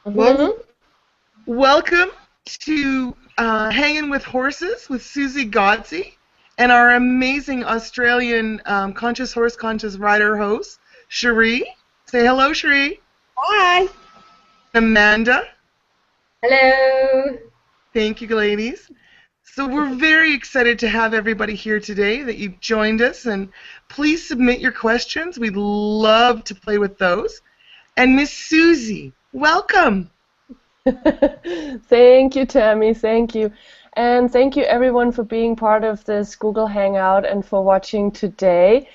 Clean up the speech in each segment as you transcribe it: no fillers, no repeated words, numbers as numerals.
Well, Mm-hmm. welcome to Hanging with Horses with Suzy Godsey and our amazing Australian conscious horse, conscious rider host, Sharee. Say hello, Sharee. Hi. Amanda. Hello. Thank you, ladies. So we're very excited to have everybody here today that you've joined us, and please submit your questions. We'd love to play with those. And Miss Suzy, welcome. Thank you, Tammy. Thank you. And thank you, everyone, for being part of this Google Hangout and for watching today.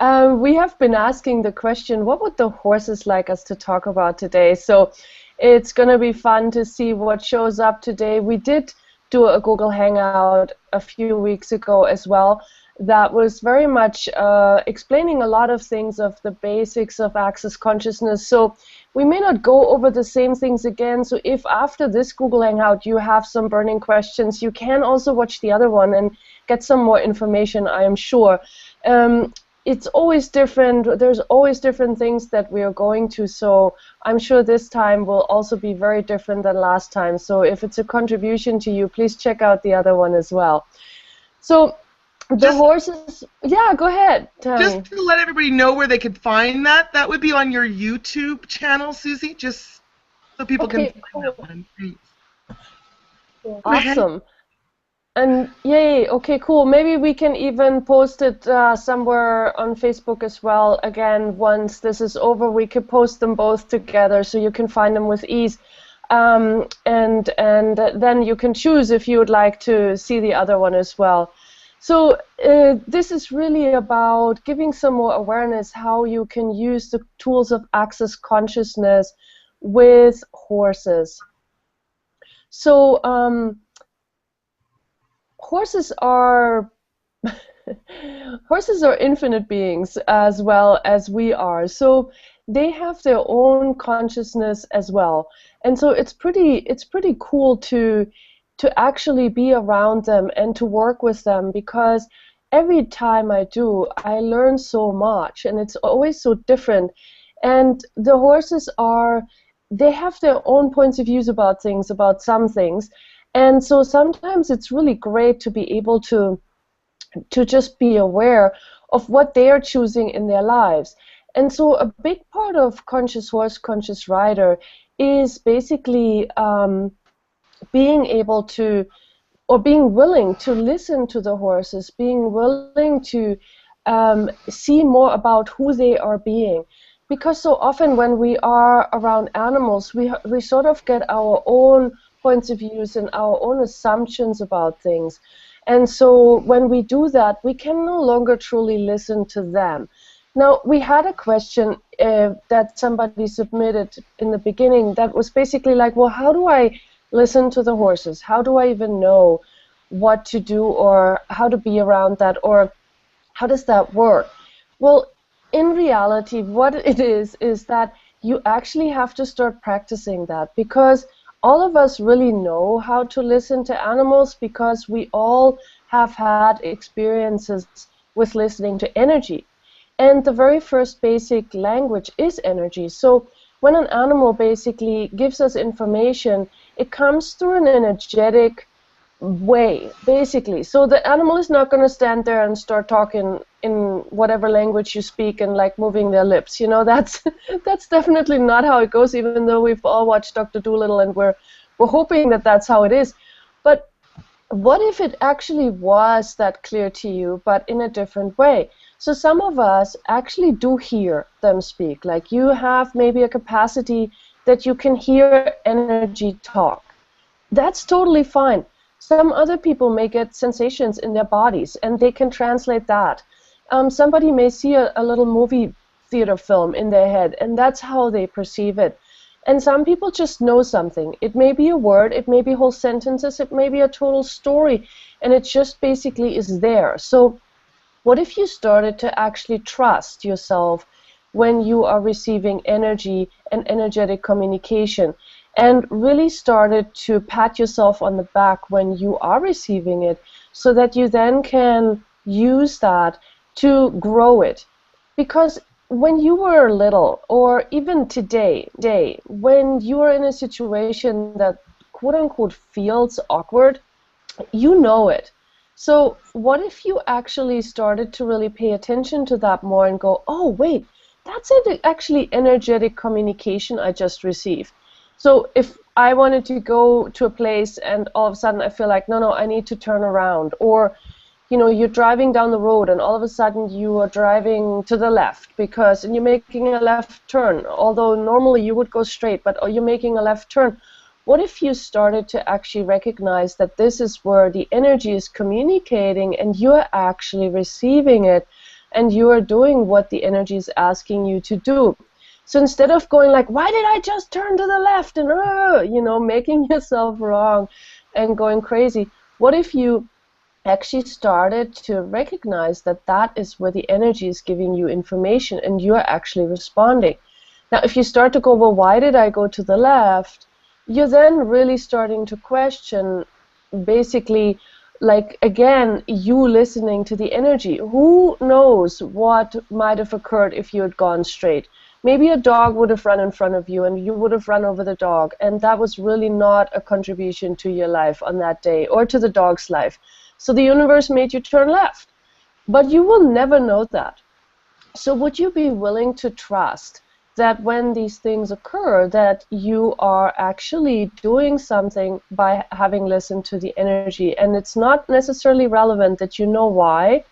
We have been asking the question, what would the horses like us to talk about today? So it's going to be fun to see what shows up today. We did do a Google Hangout a few weeks ago as well. That was very much explaining a lot of things of the basics of access consciousness. So we may not go over the same things again. So if after this Google Hangout you have some burning questions, you can also watch the other one and get some more information, I am sure. It's always different. There's always different things that we are going to. So I'm sure this time will also be very different than last time. So if it's a contribution to you, please check out the other one as well. So the Just horses, yeah, go ahead, Tammy. Just to let everybody know where they could find that, that would be on your YouTube channel, Suzy, just so people can Okay, find that cool. one. Thanks. Go ahead. Awesome. And yay, okay, cool. Maybe we can even post it somewhere on Facebook as well. Again, once this is over, we could post them both together so you can find them with ease. And then you can choose if you would like to see the other one as well. So this is really about giving some more awareness how you can use the tools of access consciousness with horses. So horses are horses are infinite beings as well as we are. So they have their own consciousness as well. And so it's pretty cool to actually be around them and to work with them, because every time I do, I learn so much, and it's always so different. And the horses they have their own points of views about things, about some things. And so sometimes it's really great to be able to just be aware of what they are choosing in their lives. And so a big part of conscious horse, conscious rider is basically being able to, or being willing to listen to the horses, being willing to see more about who they are being. Because so often when we are around animals, we sort of get our own points of views and our own assumptions about things. And so when we do that, we can no longer truly listen to them. Now, we had a question that somebody submitted in the beginning that was basically like, well, how do I listen to the horses? How do I even know what to do or how to be around that, or how does that work? Well, in reality, what it is that you actually have to start practicing that, because all of us really know how to listen to animals, because we all have had experiences with listening to energy. And the very first basic language is energy. So when an animal basically gives us information, it comes through an energetic way, basically. So the animal is not going to stand there and start talking in whatever language you speak and like moving their lips. You know, that's that's definitely not how it goes, even though we've all watched Dr. Dolittle and we're hoping that that's how it is. But what if it actually was that clear to you, but in a different way? So some of us actually do hear them speak. Like you have maybe a capacity that you can hear energy talk. That's totally fine. Some other people may get sensations in their bodies, and they can translate that. Somebody may see a little movie theater film in their head, and that's how they perceive it. And some people just know something. It may be a word, it may be whole sentences, it may be a total story, and it just basically is there. So what if you started to actually trust yourself when you are receiving energy and energetic communication, and really started to pat yourself on the back when you are receiving it, so that you then can use that to grow it? Because when you were little, or even today, when you are in a situation that quote unquote feels awkward, you know it. So what if you actually started to really pay attention to that more and go, oh, wait, that's actually energetic communication I just received. So if I wanted to go to a place and all of a sudden I feel like, no, I need to turn around, or you're driving down the road and all of a sudden you are driving to the left and you're making a left turn, although normally you would go straight, but you're making a left turn. What if you started to actually recognize that this is where the energy is communicating and you're actually receiving it and you are doing what the energy is asking you to do? So instead of going like, why did I just turn to the left, and making yourself wrong and going crazy, what if you actually started to recognize that that is where the energy is giving you information and you're actually responding? Now, if you start to go, well, why did I go to the left? You're then really starting to question, basically, like, again, you listening to the energy. Who knows what might have occurred if you had gone straight? Maybe a dog would have run in front of you and you would have run over the dog, and that was really not a contribution to your life on that day or to the dog's life. So the universe made you turn left. But you will never know that. So would you be willing to trust that when these things occur, that you are actually doing something by having listened to the energy? And it's not necessarily relevant that you know why,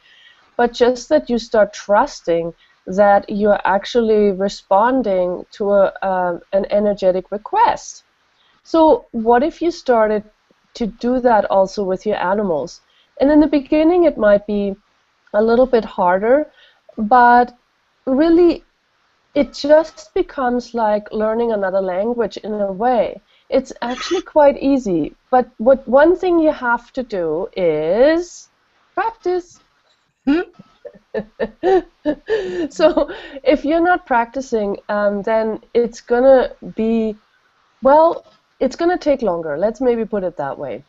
but just that you start trusting that you're actually responding to an energetic request. So what if you started to do that also with your animals? And in the beginning it might be a little bit harder, but really it just becomes like learning another language in a way. It's actually quite easy, but one thing you have to do is practice. So if you're not practicing, then it's gonna be, well, it's gonna take longer. Let's maybe put it that way.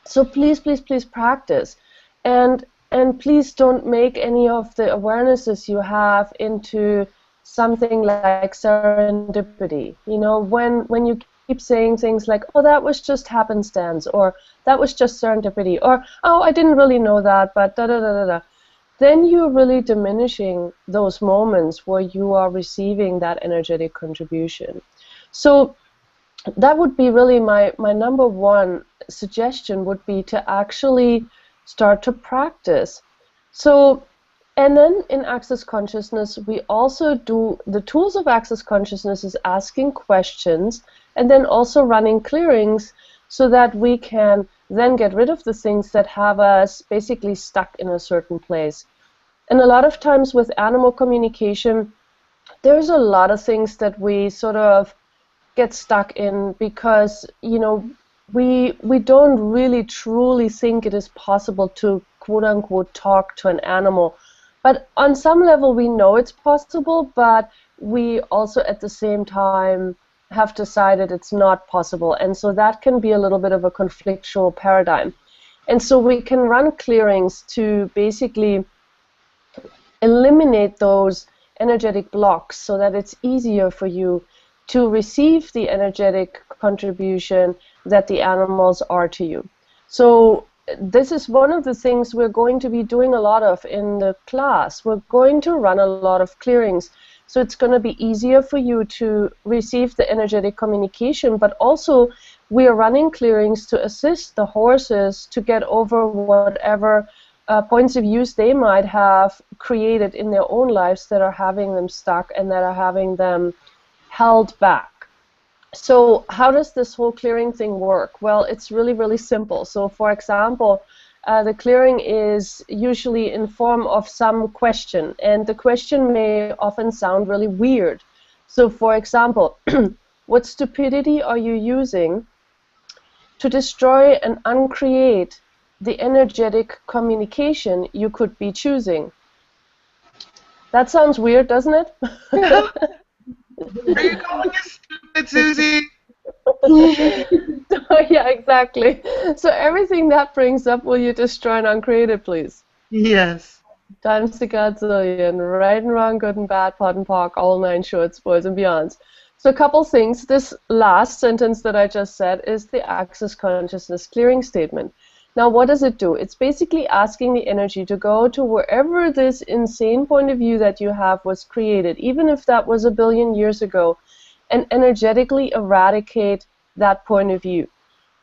So please, please, please practice, and please don't make any of the awarenesses you have into something like serendipity. When you keep saying things like, oh, that was just happenstance, or that was just serendipity, or oh, I didn't really know that, but da da da da da, then you're really diminishing those moments where you are receiving that energetic contribution. So that would be really my number one suggestion, would be to actually start to practice. So, and then in Access Consciousness, we also do, the tools of Access Consciousness is asking questions and then also running clearings so that we can then get rid of the things that have us basically stuck in a certain place. And a lot of times with animal communication, there's a lot of things that we sort of get stuck in because, we don't really truly think it is possible to quote-unquote talk to an animal. But on some level we know it's possible, but we also at the same time have decided it's not possible. And so that can be a little bit of a conflictual paradigm. And so we can run clearings to basically eliminate those energetic blocks so that it's easier for you to receive the energetic contribution that the animals are to you. So this is one of the things we're going to be doing a lot of in the class. We're going to run a lot of clearings. So it's going to be easier for you to receive the energetic communication, but also we are running clearings to assist the horses to get over whatever points of views they might have created in their own lives that are having them stuck and that are having them held back. So how does this whole clearing thing work? Well, it's really, really simple. So for example, the clearing is usually in form of some question, and the question may often sound really weird. So for example, what stupidity are you using to destroy and uncreate the energetic communication you could be choosing? That sounds weird, doesn't it? Are you calling us stupid, Suzy? Yeah, exactly. So everything that brings up, will you destroy and uncreate it, please? Yes. Times the godzillion, right and wrong, good and bad, pot and pock, all nine shorts, boys and beyonds. So a couple things. This last sentence that I just said is the access consciousness clearing statement. Now, what does it do? It's basically asking the energy to go to wherever this insane point of view that you have was created, even if that was a billion years ago, and energetically eradicate that point of view.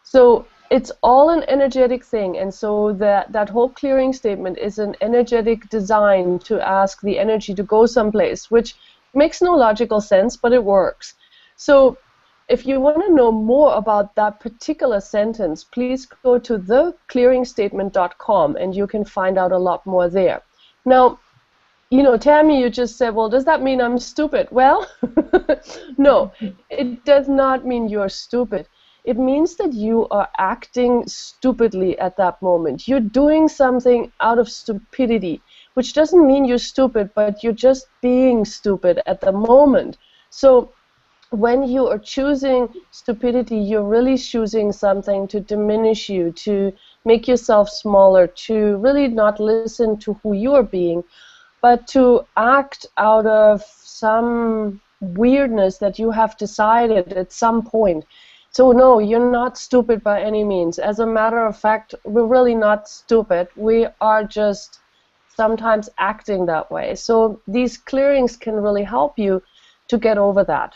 So it's all an energetic thing, and so that whole clearing statement is an energetic design to ask the energy to go someplace, which makes no logical sense, but it works. So if you want to know more about that particular sentence, please go to theclearingstatement.com and you can find out a lot more there. Now, Tammy, you just said, well, does that mean I'm stupid? Well, no, it does not mean you're stupid. It means that you are acting stupidly at that moment. You're doing something out of stupidity, which doesn't mean you're stupid, but you're just being stupid at the moment. So when you are choosing stupidity, you're really choosing something to diminish you, to make yourself smaller, to really not listen to who you are being, but to act out of some weirdness that you have decided at some point. So no, you're not stupid by any means. As a matter of fact, we're really not stupid. We are just sometimes acting that way. So these clearings can really help you to get over that.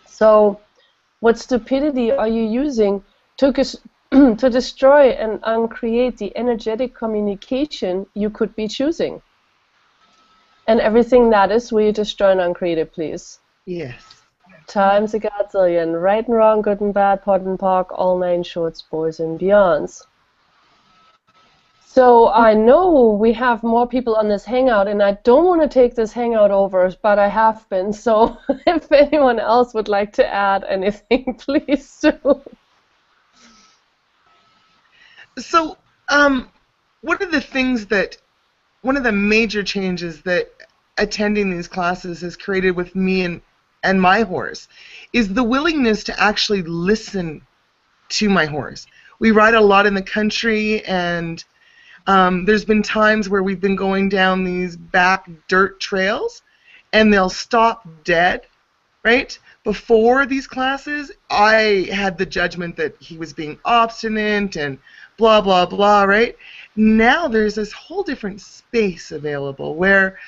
So what stupidity are you using to destroy and uncreate the energetic communication you could be choosing? And everything that is, will you destroy and uncreate it, please? Yes. Times a godzillion, right and wrong, good and bad, pot and pock, all nine shorts, boys and beyonds. So I know we have more people on this hangout, and I don't want to take this hangout over, but I have been. So if anyone else would like to add anything, please do. So, one of the major changes that attending these classes has created with me and my horse is the willingness to actually listen to my horse. We ride a lot in the country, and there's been times where we've been going down these back dirt trails, and they'll stop dead, right? Before these classes, I had the judgment that he was being obstinate and blah, blah, blah, right? Now there's this whole different space available where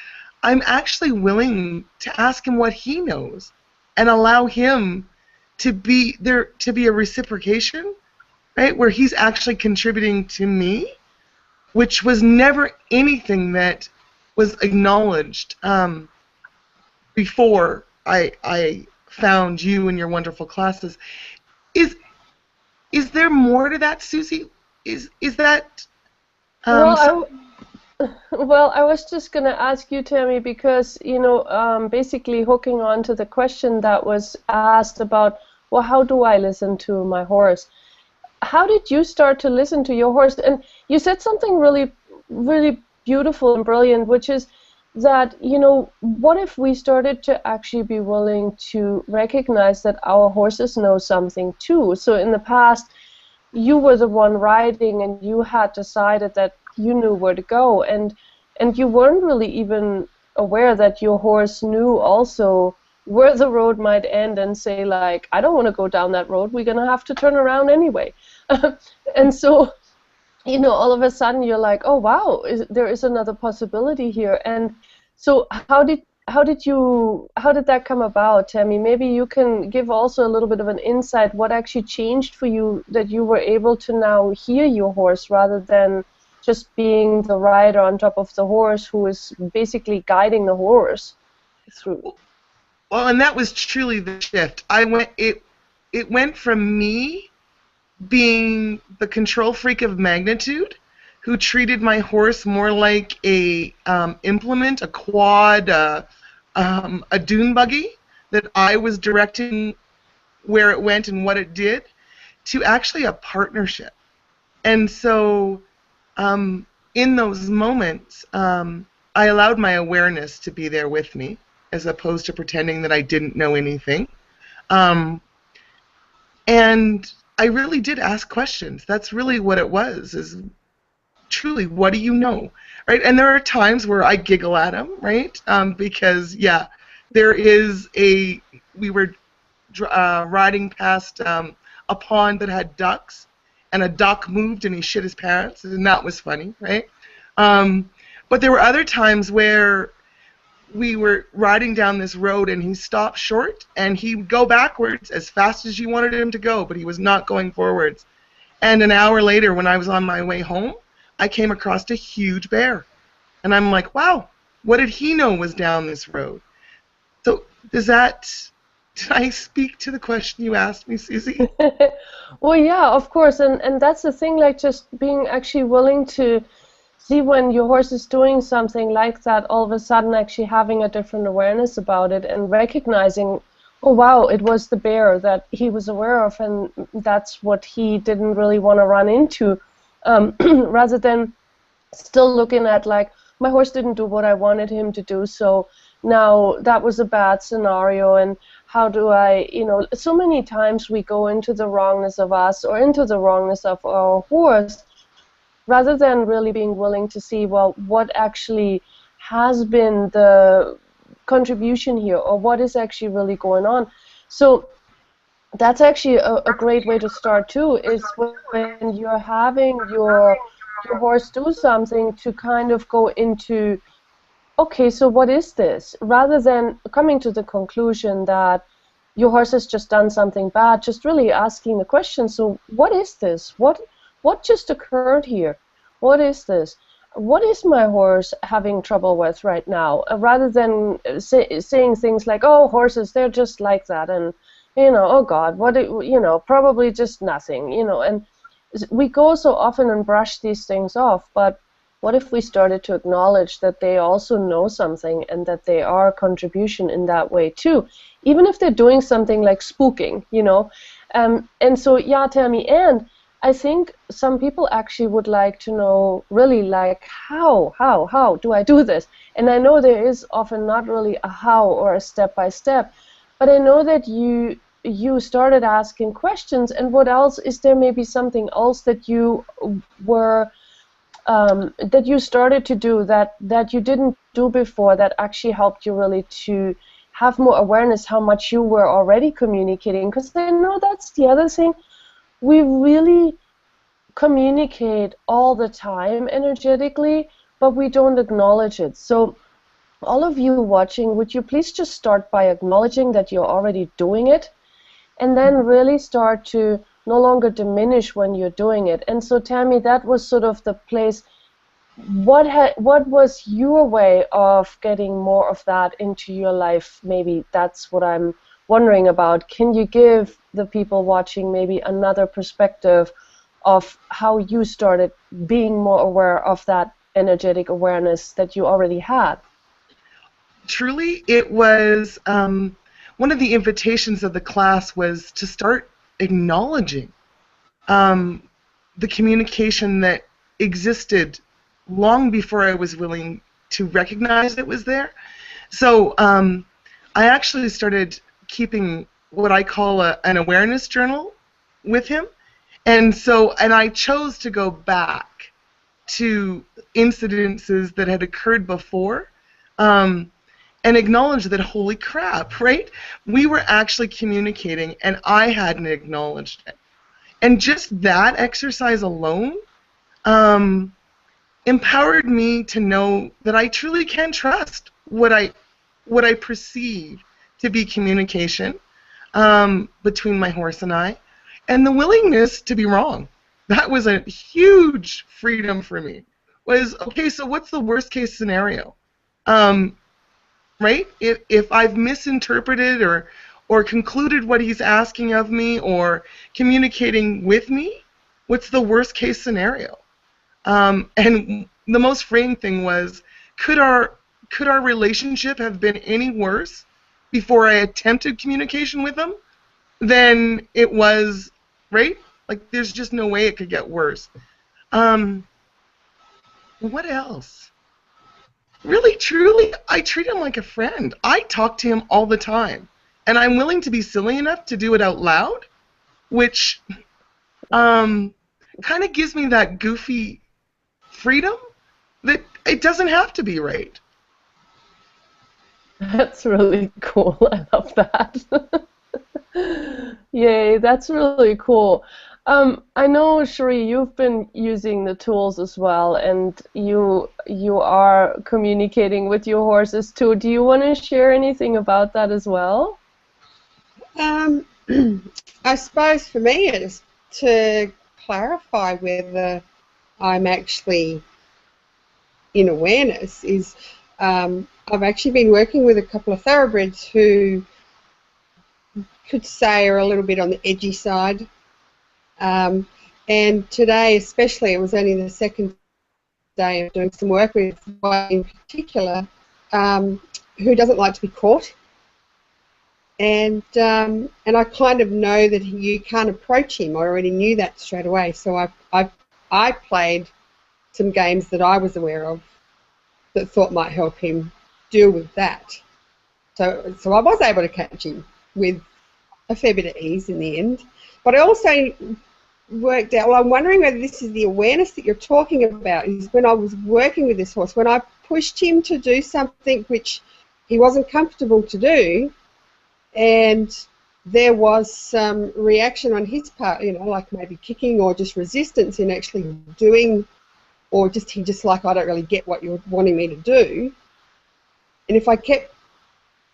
I'm actually willing to ask him what he knows and allow him to be there, to be a reciprocation, right? Where he's actually contributing to me, which was never anything that was acknowledged before I found you and your wonderful classes. Is there more to that, Suzy? Is that Well, I was just going to ask you, Tammy, because, basically hooking on to the question that was asked about, well, how do I listen to my horse? How did you start to listen to your horse? And you said something really, really beautiful and brilliant, which is that, what if we started to actually be willing to recognize that our horses know something too? So in the past, you were the one riding and you had decided that you knew where to go, and you weren't really even aware that your horse knew also where the road might end and say, like, I don't want to go down that road, we're going to have to turn around anyway. And so, all of a sudden you're like, oh wow, there is another possibility here. And so how did that come about, Tammy? Maybe you can give also a little bit of an insight what actually changed for you that you were able to now hear your horse rather than just being the rider on top of the horse who is basically guiding the horse through. Well, and that was truly the shift. It went from me being the control freak of magnitude, who treated my horse more like a implement, a quad, a dune buggy that I was directing where it went and what it did, to actually a partnership. And so in those moments, I allowed my awareness to be there with me, as opposed to pretending that I didn't know anything. And I really did ask questions. That's really what it was. truly, what do you know? Right? And there are times where I giggle at him, right? Because, yeah, there is we were riding past a pond that had ducks, and a duck moved and he shit his pants, and that was funny, right? Um, but there were other times where we were riding down this road and he stopped short and he would go backwards as fast as you wanted him to go, but he was not going forwards. And an hour later, when I was on my way home, I came across a huge bear. And I'm like, wow, what did he know was down this road? So did I speak to the question you asked me, Suzy? Well, yeah, of course, and that's the thing, like just being actually willing to see when your horse is doing something like that, all of a sudden actually having a different awareness about it and recognizing, oh wow, it was the bear that he was aware of, and that's what he didn't really want to run into, rather than still looking at like, my horse didn't do what I wanted him to do, so now that was a bad scenario, and how do I, so many times we go into the wrongness of us or into the wrongness of our horse, rather than really being willing to see, well, what actually has been the contribution here, or what is actually really going on. So that's actually a great way to start too, is when you're having your horse do something, to kind of go into, okay, so what is this? Rather than coming to the conclusion that your horse has just done something bad, just really asking the question, so what is this? What just occurred here? What is this? What is my horse having trouble with right now? Rather than saying things like, oh, horses, they're just like that, and, oh God, probably just nothing, and we go so often and brush these things off, but what if we started to acknowledge that they also know something and that they are a contribution in that way too, even if they're doing something like spooking, and so, yeah, Tammy, and I think some people actually would like to know really like how do I do this? And I know there is often not really a how or a step by step, but I know that you started asking questions, and what else is there? Maybe something else that you were that you started to do that you didn't do before, that actually helped you really to have more awareness how much you were already communicating? Because I know that's the other thing. We really communicate all the time energetically, but we don't acknowledge it. So all of you watching, would you please just start by acknowledging that you're already doing it, and then really start to no longer diminish when you're doing it. And so, Tammy, that was sort of the place. What was your way of getting more of that into your life? Maybe that's what I'm wondering about. Can you give the people watching maybe another perspective of how you started being more aware of that energetic awareness that you already had? Truly, it was one of the invitations of the class was to start acknowledging the communication that existed long before I was willing to recognize it was there. So I actually started keeping what I call an awareness journal with him. And I chose to go back to incidences that had occurred before, and acknowledge that, holy crap, right? We were actually communicating, and I hadn't acknowledged it. And just that exercise alone empowered me to know that I truly can trust what I perceive to be communication between my horse and I, and the willingness to be wrong. That was a huge freedom for me. Was, okay, so what's the worst case scenario? Right? If I've misinterpreted or concluded what he's asking of me or communicating with me, what's the worst case scenario? And the most freeing thing was, could our relationship have been any worse before I attempted communication with him than it was, right? Like, there's just no way it could get worse. What else? Really, truly, I treat him like a friend. I talk to him all the time. And I'm willing to be silly enough to do it out loud, which kind of gives me that goofy freedom that it doesn't have to be right. That's really cool. I love that. Yay, that's really cool. I know, Sharee, you've been using the tools as well, and you are communicating with your horses too. Do you want to share anything about that as well? I suppose for me it's to clarify whether I'm actually in awareness is I've actually been working with a couple of thoroughbreds who could say are a little bit on the edgy side. And today especially, it was only the second day of doing some work with one in particular who doesn't like to be caught. And I kind of know that you can't approach him. I already knew that straight away. So I played some games that I was aware of that thought might help him deal with that. So I was able to catch him with a fair bit of ease in the end. But I also worked out, well, I'm wondering whether this is the awareness that you're talking about, is when I was working with this horse, when I pushed him to do something which he wasn't comfortable to do, and there was some reaction on his part, you know, like maybe kicking or just resistance in actually doing, or just he just like, I don't really get what you're wanting me to do. And if I kept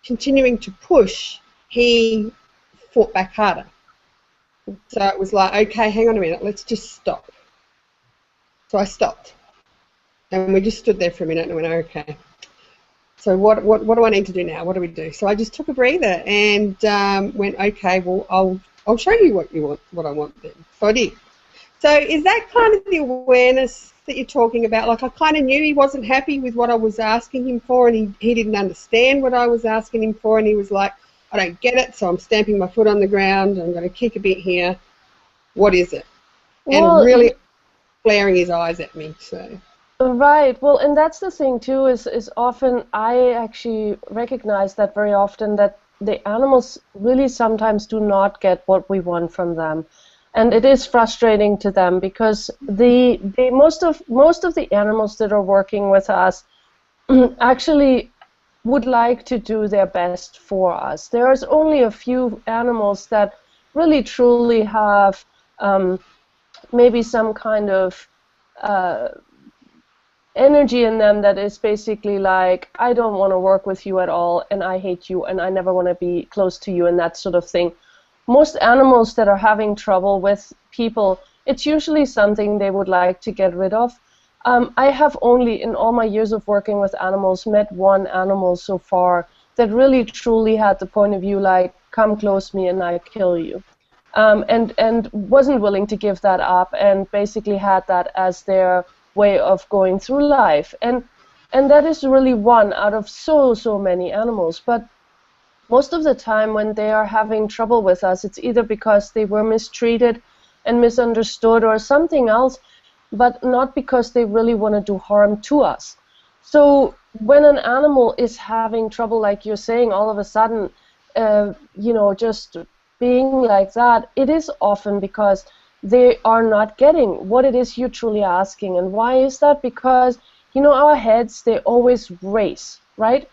continuing to push, he fought back harder. So it was like, okay, hang on a minute, let's just stop. So I stopped. And we just stood there for a minute and went, okay. So what do I need to do now? What do we do? So I just took a breather and went, okay, well, I'll show you what I want then. So I did. So is that kind of the awareness that you're talking about? Like I kind of knew he wasn't happy with what I was asking him for, and he didn't understand what I was asking him for, and he was like, I don't get it, so I'm stamping my foot on the ground, I'm going to kick a bit here. What is it? Well, and really glaring his eyes at me. So. Right. Well, and that's the thing too, is often I actually recognize that very often that the animals really sometimes do not get what we want from them. And it is frustrating to them because most of the animals that are working with us actually would like to do their best for us. There's only a few animals that really truly have maybe some kind of energy in them that is basically like, I don't want to work with you at all, and I hate you, and I never want to be close to you, and that sort of thing. Most animals that are having trouble with people, it's usually something they would like to get rid of. I have only, in all my years of working with animals, met one animal so far that really truly had the point of view like, come close me and I kill you. And wasn't willing to give that up, and basically had that as their way of going through life. And that is really one out of so many animals. But most of the time when they are having trouble with us, it's either because they were mistreated and misunderstood or something else, but not because they really want to do harm to us. So when an animal is having trouble, like you're saying, all of a sudden, just being like that, it is often because they are not getting what it is you're truly asking. And why is that? Because, our heads, they always race, right?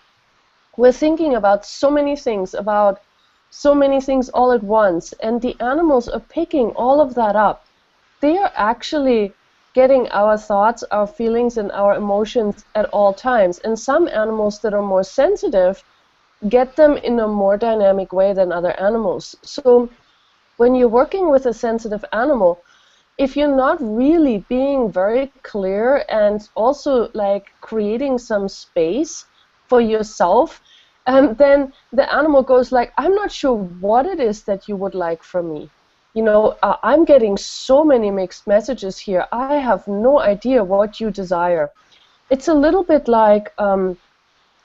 We're thinking about so many things all at once, and the animals are picking all of that up. They are actually getting our thoughts, our feelings, and our emotions at all times. And some animals that are more sensitive get them in a more dynamic way than other animals. So when you're working with a sensitive animal, if you're not really being very clear and also like creating some space for yourself, then the animal goes like, I'm not sure what it is that you would like from me. I'm getting so many mixed messages here. I have no idea what you desire. It's a little bit like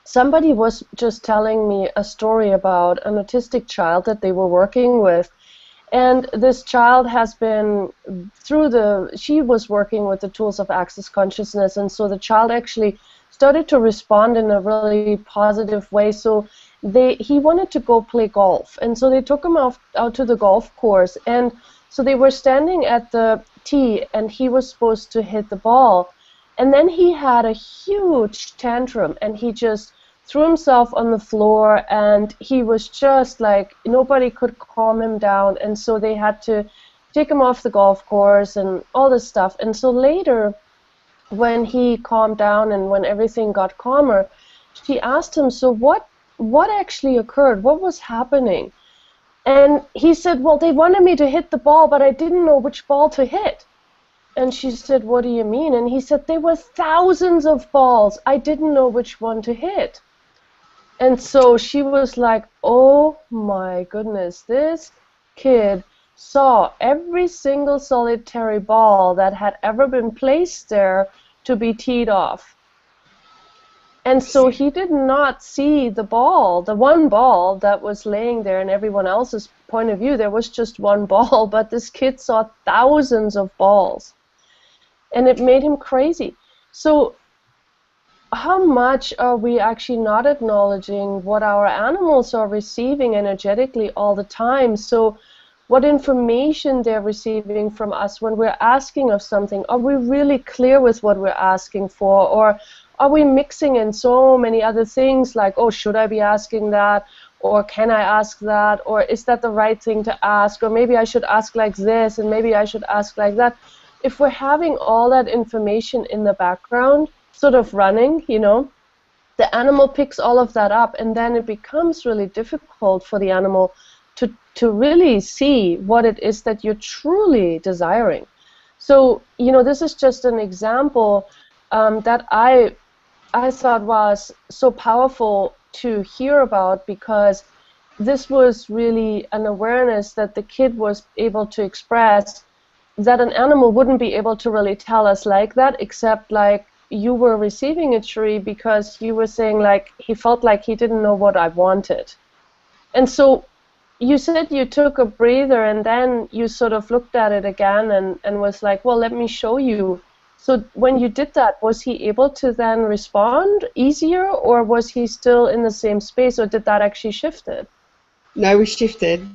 somebody was just telling me a story about an autistic child that they were working with. And this child has been she was working with the tools of access consciousness, and so the child actually started to respond in a really positive way. So he wanted to go play golf, and so they took him out to the golf course, and so they were standing at the tee, and he was supposed to hit the ball, And then he had a huge tantrum, and he just threw himself on the floor, and he was just like, nobody could calm him down, and so they had to take him off the golf course and all this stuff. And so later, when he calmed down and when everything got calmer, she asked him, so what actually occurred? What was happening? And he said, well, they wanted me to hit the ball, but I didn't know which ball to hit. And she said, what do you mean? And he said, there were thousands of balls. I didn't know which one to hit. And so she was like, oh my goodness, this kid saw every single solitary ball that had ever been placed there to be teed off. And so he did not see the ball, the one ball that was laying there in everyone else's point of view. There was just one ball, but this kid saw thousands of balls. And it made him crazy. So how much are we actually not acknowledging what our animals are receiving energetically all the time? So what information they're receiving from us when we're asking of something. Are we really clear with what we're asking for? Or are we mixing in so many other things like, oh, should I be asking that? Or can I ask that? Or is that the right thing to ask? Or maybe I should ask like this, and maybe I should ask like that. If we're having all that information in the background, sort of running, you know, the animal picks all of that up, and then it becomes really difficult for the animal to really see what it is that you're truly desiring. So, you know, this is just an example that I thought was so powerful to hear about, because this was really an awareness that the kid was able to express that an animal wouldn't be able to really tell us like that, except like you were receiving it, Sharee, because you were saying like he felt like he didn't know what I wanted. And so you said you took a breather and then you sort of looked at it again and was like, well, let me show you. So when you did that, was he able to then respond easier, or was he still in the same space, or did that actually shift it? No, we shifted.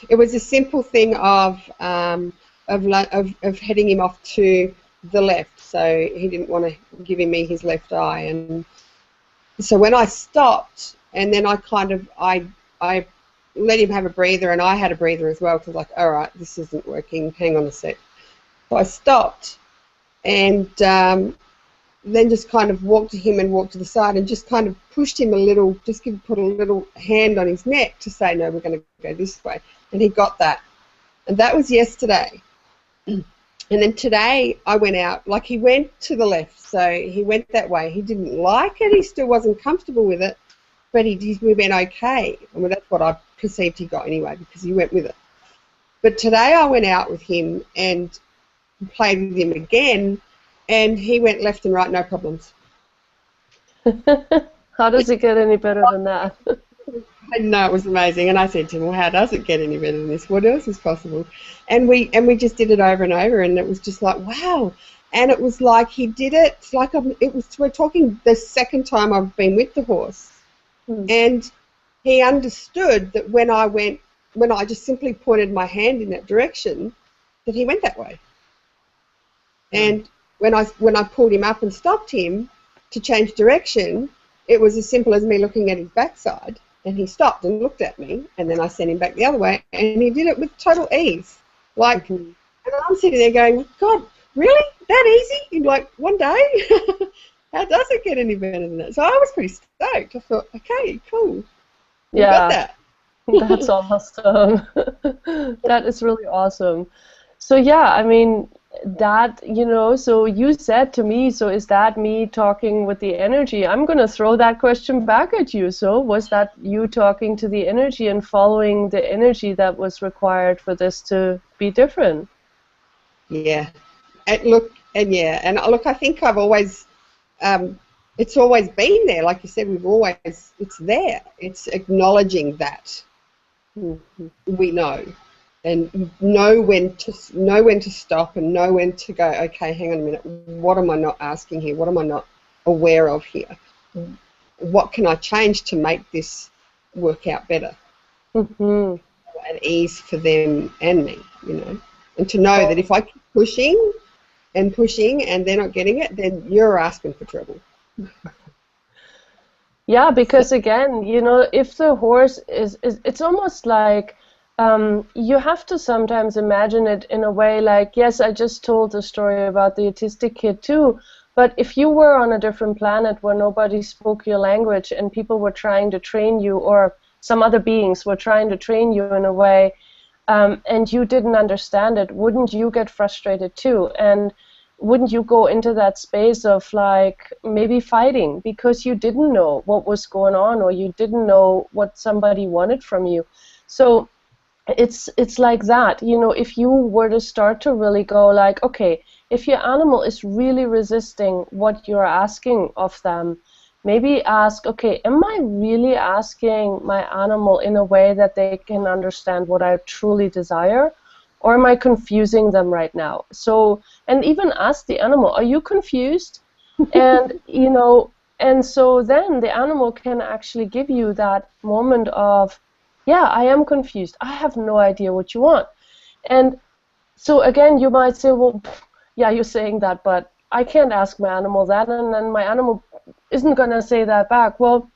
It was a simple thing of heading him off to the left, so he didn't want to give me his left eye, and so when I stopped, and then I let him have a breather, and I had a breather as well, because like, all right, this isn't working. Hang on a sec. So I stopped, and then just kind of walked to him and walked to the side and just kind of pushed him a little, put a little hand on his neck to say, no, we're going to go this way. And he got that. And that was yesterday. And then today I went out, like he went to the left, so he went that way. He didn't like it, he still wasn't comfortable with it, but we went okay. I mean, that's what I perceived he got anyway, because he went with it. But today I went out with him and played with him again, and he went left and right, no problems. How does it get any better than that? I know, it was amazing, and I said to him, well, how does it get any better than this? What else is possible? And we just did it over and over, and it was just like, wow. And it was like he did it, like we're talking the second time I've been with the horse. And he understood that when I just simply pointed my hand in that direction, that he went that way. And when I pulled him up and stopped him to change direction, it was as simple as me looking at his backside, and he stopped and looked at me, and then I sent him back the other way, and he did it with total ease. Like, and I'm sitting there going, God, really? That easy? In like one day? How does it get any better than that? So I was pretty stoked. I thought, okay, cool. We got that. That's awesome. That is really awesome. So yeah, I mean, that, you know, so you said to me, so is that me talking with the energy? I'm going to throw that question back at you. So was that you talking to the energy and following the energy that was required for this to be different? Yeah. And look, I think I've always, it's always been there. Like you said, it's there. It's acknowledging that we know. And know when to stop, and know when to go, okay, hang on a minute, what am I not asking here? What am I not aware of here? What can I change to make this work out better? At ease for them and me, you know. And to know that if I keep pushing, and pushing and they're not getting it, then you're asking for trouble. Yeah, because again, you know, if the horse is it's almost like you have to sometimes imagine it in a way like, yes, I just told the story about the autistic kid too, but if you were on a different planet where nobody spoke your language and people were trying to train you, or some other beings were trying to train you in a way, and you didn't understand it, wouldn't you get frustrated too? And wouldn't you go into that space of like maybe fighting because you didn't know what was going on or you didn't know what somebody wanted from you? So it's like that, you know, if you were to start to really go like, okay, if your animal is really resisting what you're asking of them, maybe ask, okay, am I really asking my animal in a way that they can understand what I truly desire? Or am I confusing them right now? So, and even ask the animal, are you confused? And, you know, and so then the animal can actually give you that moment of, yeah, I am confused. I have no idea what you want. And so again, you might say, well, yeah, you're saying that, but I can't ask my animal that, and then my animal isn't going to say that back. Well,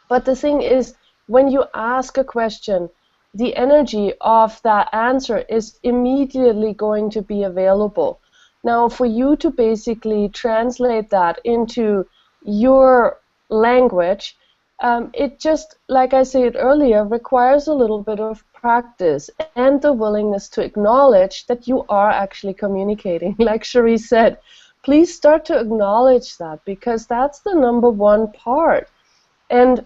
but the thing is, when you ask a question, the energy of that answer is immediately going to be available. Now, for you to basically translate that into your language, it just, like I said earlier, requires a little bit of practice and the willingness to acknowledge that you are actually communicating. Like Sharee said, please start to acknowledge that, because that's the number one part. And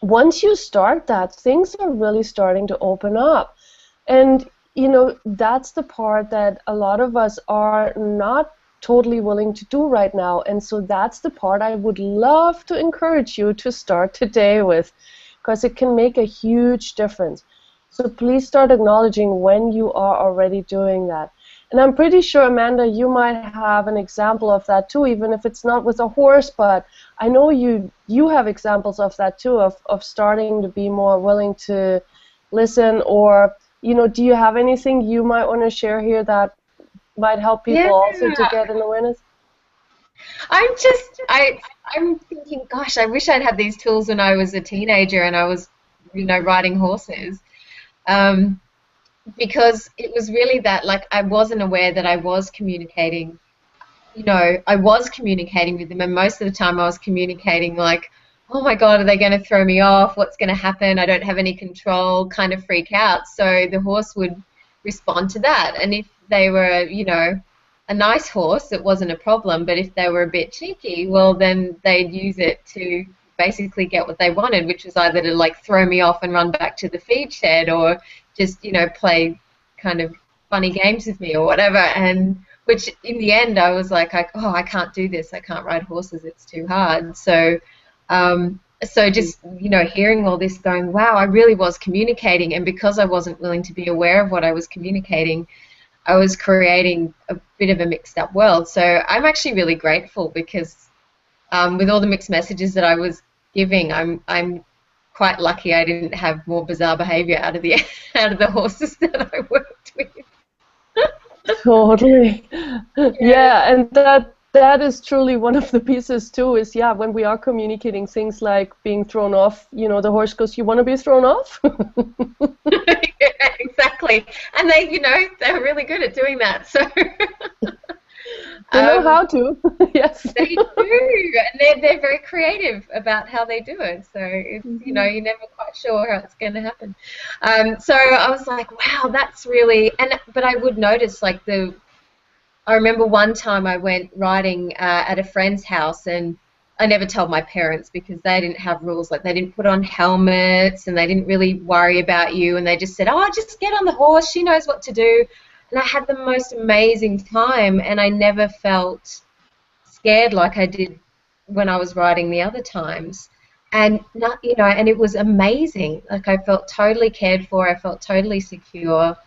once you start that, things are really starting to open up. And, you know, that's the part that a lot of us are not totally willing to do right now. And so that's the part I would love to encourage you to start today with, because it can make a huge difference. So please start acknowledging when you are already doing that. And I'm pretty sure, Amanda, you might have an example of that too, even if it's not with a horse, but I know you have examples of that too, of starting to be more willing to listen. Or, you know, do you have anything you might want to share here that might help people also to get an awareness? I'm thinking, gosh, I wish I'd had these tools when I was a teenager and I was, you know, riding horses. Because it was really that, like, I wasn't aware that I was communicating. You know, I was communicating with them, and most of the time I was communicating like, oh my God, are they going to throw me off? What's going to happen? I don't have any control, kind of freak out. So the horse would respond to that. And if they were, you know, a nice horse, it wasn't a problem. But if they were a bit cheeky, well, then they'd use it to basically get what they wanted, which was either to like throw me off and run back to the feed shed, or just, you know, play kind of funny games with me or whatever. And which in the end I was like, oh, I can't do this. I can't ride horses. It's too hard. So so just, you know, hearing all this going, wow, I really was communicating. And because I wasn't willing to be aware of what I was communicating, I was creating a bit of a mixed up world. So I'm actually really grateful, because with all the mixed messages that I was giving, I'm quite lucky I didn't have more bizarre behavior out of the horses that I worked with. Totally. Yeah, and that is truly one of the pieces too, is, yeah, when we are communicating things like being thrown off, you know, the horse goes, you want to be thrown off? Yeah, exactly. And they, you know, they're really good at doing that. So they know how to. Yes. They do, and they're very creative about how they do it. So it's, you know, you're never quite sure how it's going to happen. So I was like, wow, that's really, but I would notice like I remember one time I went riding at a friend's house, and I never told my parents because they didn't have rules. Like, they didn't put on helmets, and they didn't really worry about you, and they just said, oh, just get on the horse, she knows what to do. And I had the most amazing time, and I never felt scared like I did when I was riding the other times. And not, you know, and it was amazing. Like, I felt totally cared for, I felt totally secure.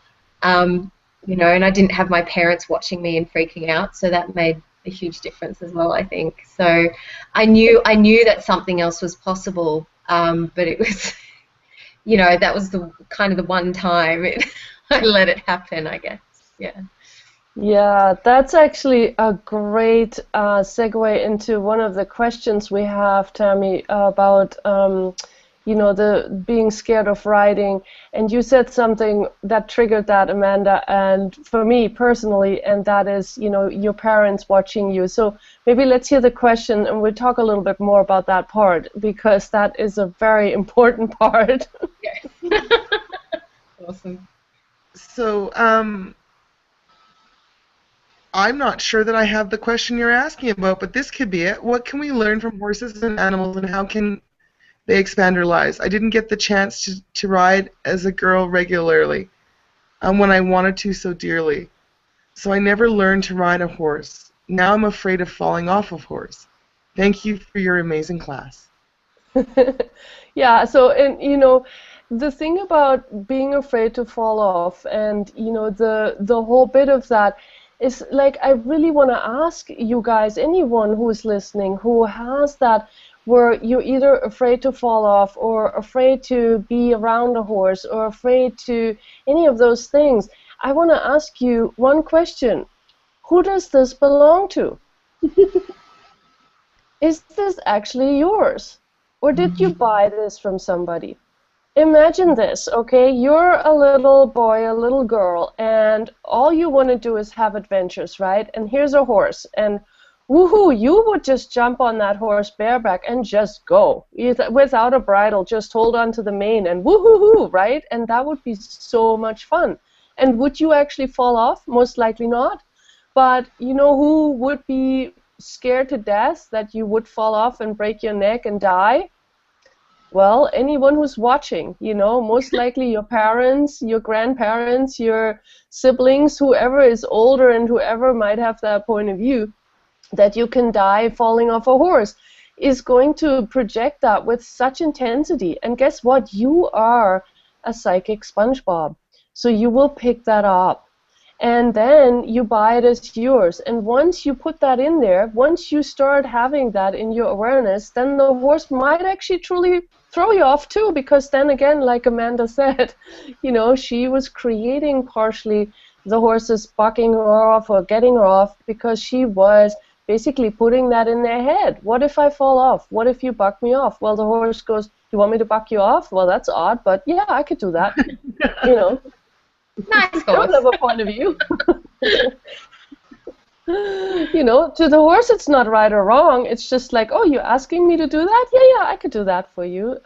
You know, and I didn't have my parents watching me and freaking out, so that made a huge difference as well, I think. So I knew that something else was possible, but it was, you know, that was the kind of the one time I let it happen, I guess. Yeah. Yeah, that's actually a great segue into one of the questions we have, Tammy, about the being scared of riding. And you said something that triggered that, Amanda, and for me personally, and that is, your parents watching you. So maybe let's hear the question, and we'll talk a little bit more about that part, because that is a very important part. Yes. Awesome. So, I'm not sure that I have the question you're asking about, but this could be it. What can we learn from horses and animals, and how can they expand our lives? I didn't get the chance to ride as a girl regularly when I wanted to so dearly. So I never learned to ride a horse. Now I'm afraid of falling off of horse. Thank you for your amazing class. Yeah, so and the thing about being afraid to fall off, and the whole bit of that is, like, I really want to ask you guys, anyone who's listening who has that, where you're either afraid to fall off or afraid to be around a horse or afraid to any of those things. I want to ask you one question. Who does this belong to? Is this actually yours? Or did you buy this from somebody? Imagine this, okay? You're a little boy, a little girl, and all you want to do is have adventures, right? And here's a horse, and woohoo, you would just jump on that horse bareback and just go. Without a bridle, just hold on to the mane and woohoo, right? And that would be so much fun. And would you actually fall off? Most likely not. But you know who would be scared to death that you would fall off and break your neck and die? Well, anyone who's watching, most likely your parents, your grandparents, your siblings, whoever is older and whoever might have that point of view that you can die falling off a horse, is going to project that with such intensity. And guess what? You are a psychic SpongeBob. So you will pick that up. And then you buy it as yours. And once you put that in there, once you start having that in your awareness, then the horse might actually truly throw you off too, because then again, like Amanda said, she was creating partially the horses bucking her off or getting her off because she was basically putting that in their head. What if I fall off? What if you buck me off? Well, the horse goes, you want me to buck you off? Well, that's odd, but yeah, I could do that. Nice Don't horse. have a point of view. To the horse, it's not right or wrong. It's just like, oh, you're asking me to do that? Yeah, I could do that for you.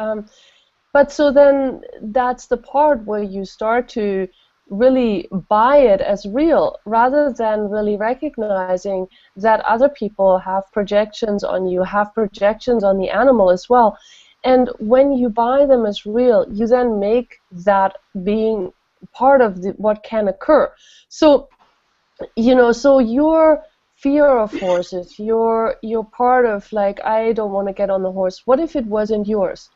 But so then that's the part where you start to really buy it as real, rather than really recognizing that other people have projections on you, have projections on the animal as well. And when you buy them as real, you then make that being part of what can occur. So so your fear of horses, you're part of, like, I don't want to get on the horse. What if it wasn't yours?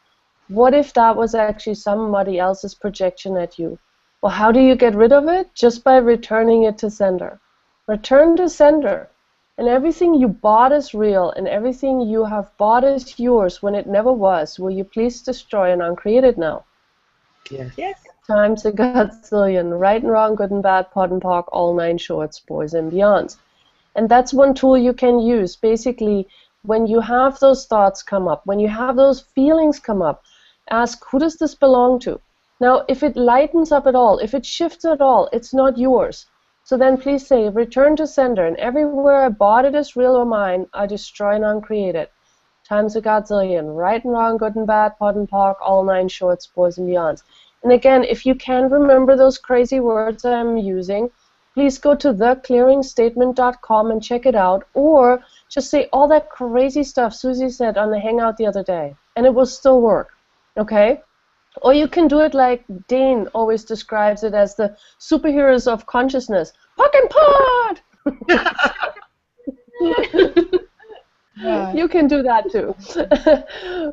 What if that was actually somebody else's projection at you? Well, how do you get rid of it? Just by returning it to sender. Return to sender. And everything you bought is real, and everything you have bought is yours when it never was. Will you please destroy and uncreate it now? Yes. Times a godzillion, right and wrong, good and bad, pot and pock, all 9 shorts, boys and beyonds. And that's one tool you can use. Basically, when you have those thoughts come up, when you have those feelings come up, ask, who does this belong to? Now, if it lightens up at all, if it shifts at all, it's not yours. So then please say, return to sender, and everywhere I bought it as real or mine, I destroy and uncreate it. Times a godzillion, right and wrong, good and bad, pot and pock, all 9 shorts, boys and beyonds. And again, if you can remember those crazy words I'm using, please go to theclearingstatement.com and check it out, or just say all that crazy stuff Suzy said on the Hangout the other day, and it will still work, okay? Or you can do it like Dane always describes it, as the superheroes of consciousness. Puck and pod! You can do that too.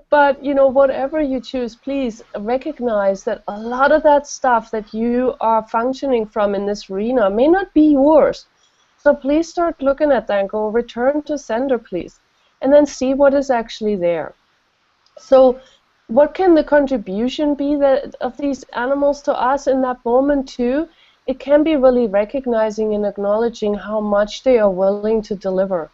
But, whatever you choose, please recognize that a lot of that stuff that you are functioning from in this arena may not be yours. So please start looking at that and go, return to sender, please. And then see what is actually there. So what can the contribution be of these animals to us in that moment too? it can be really recognizing and acknowledging how much they are willing to deliver.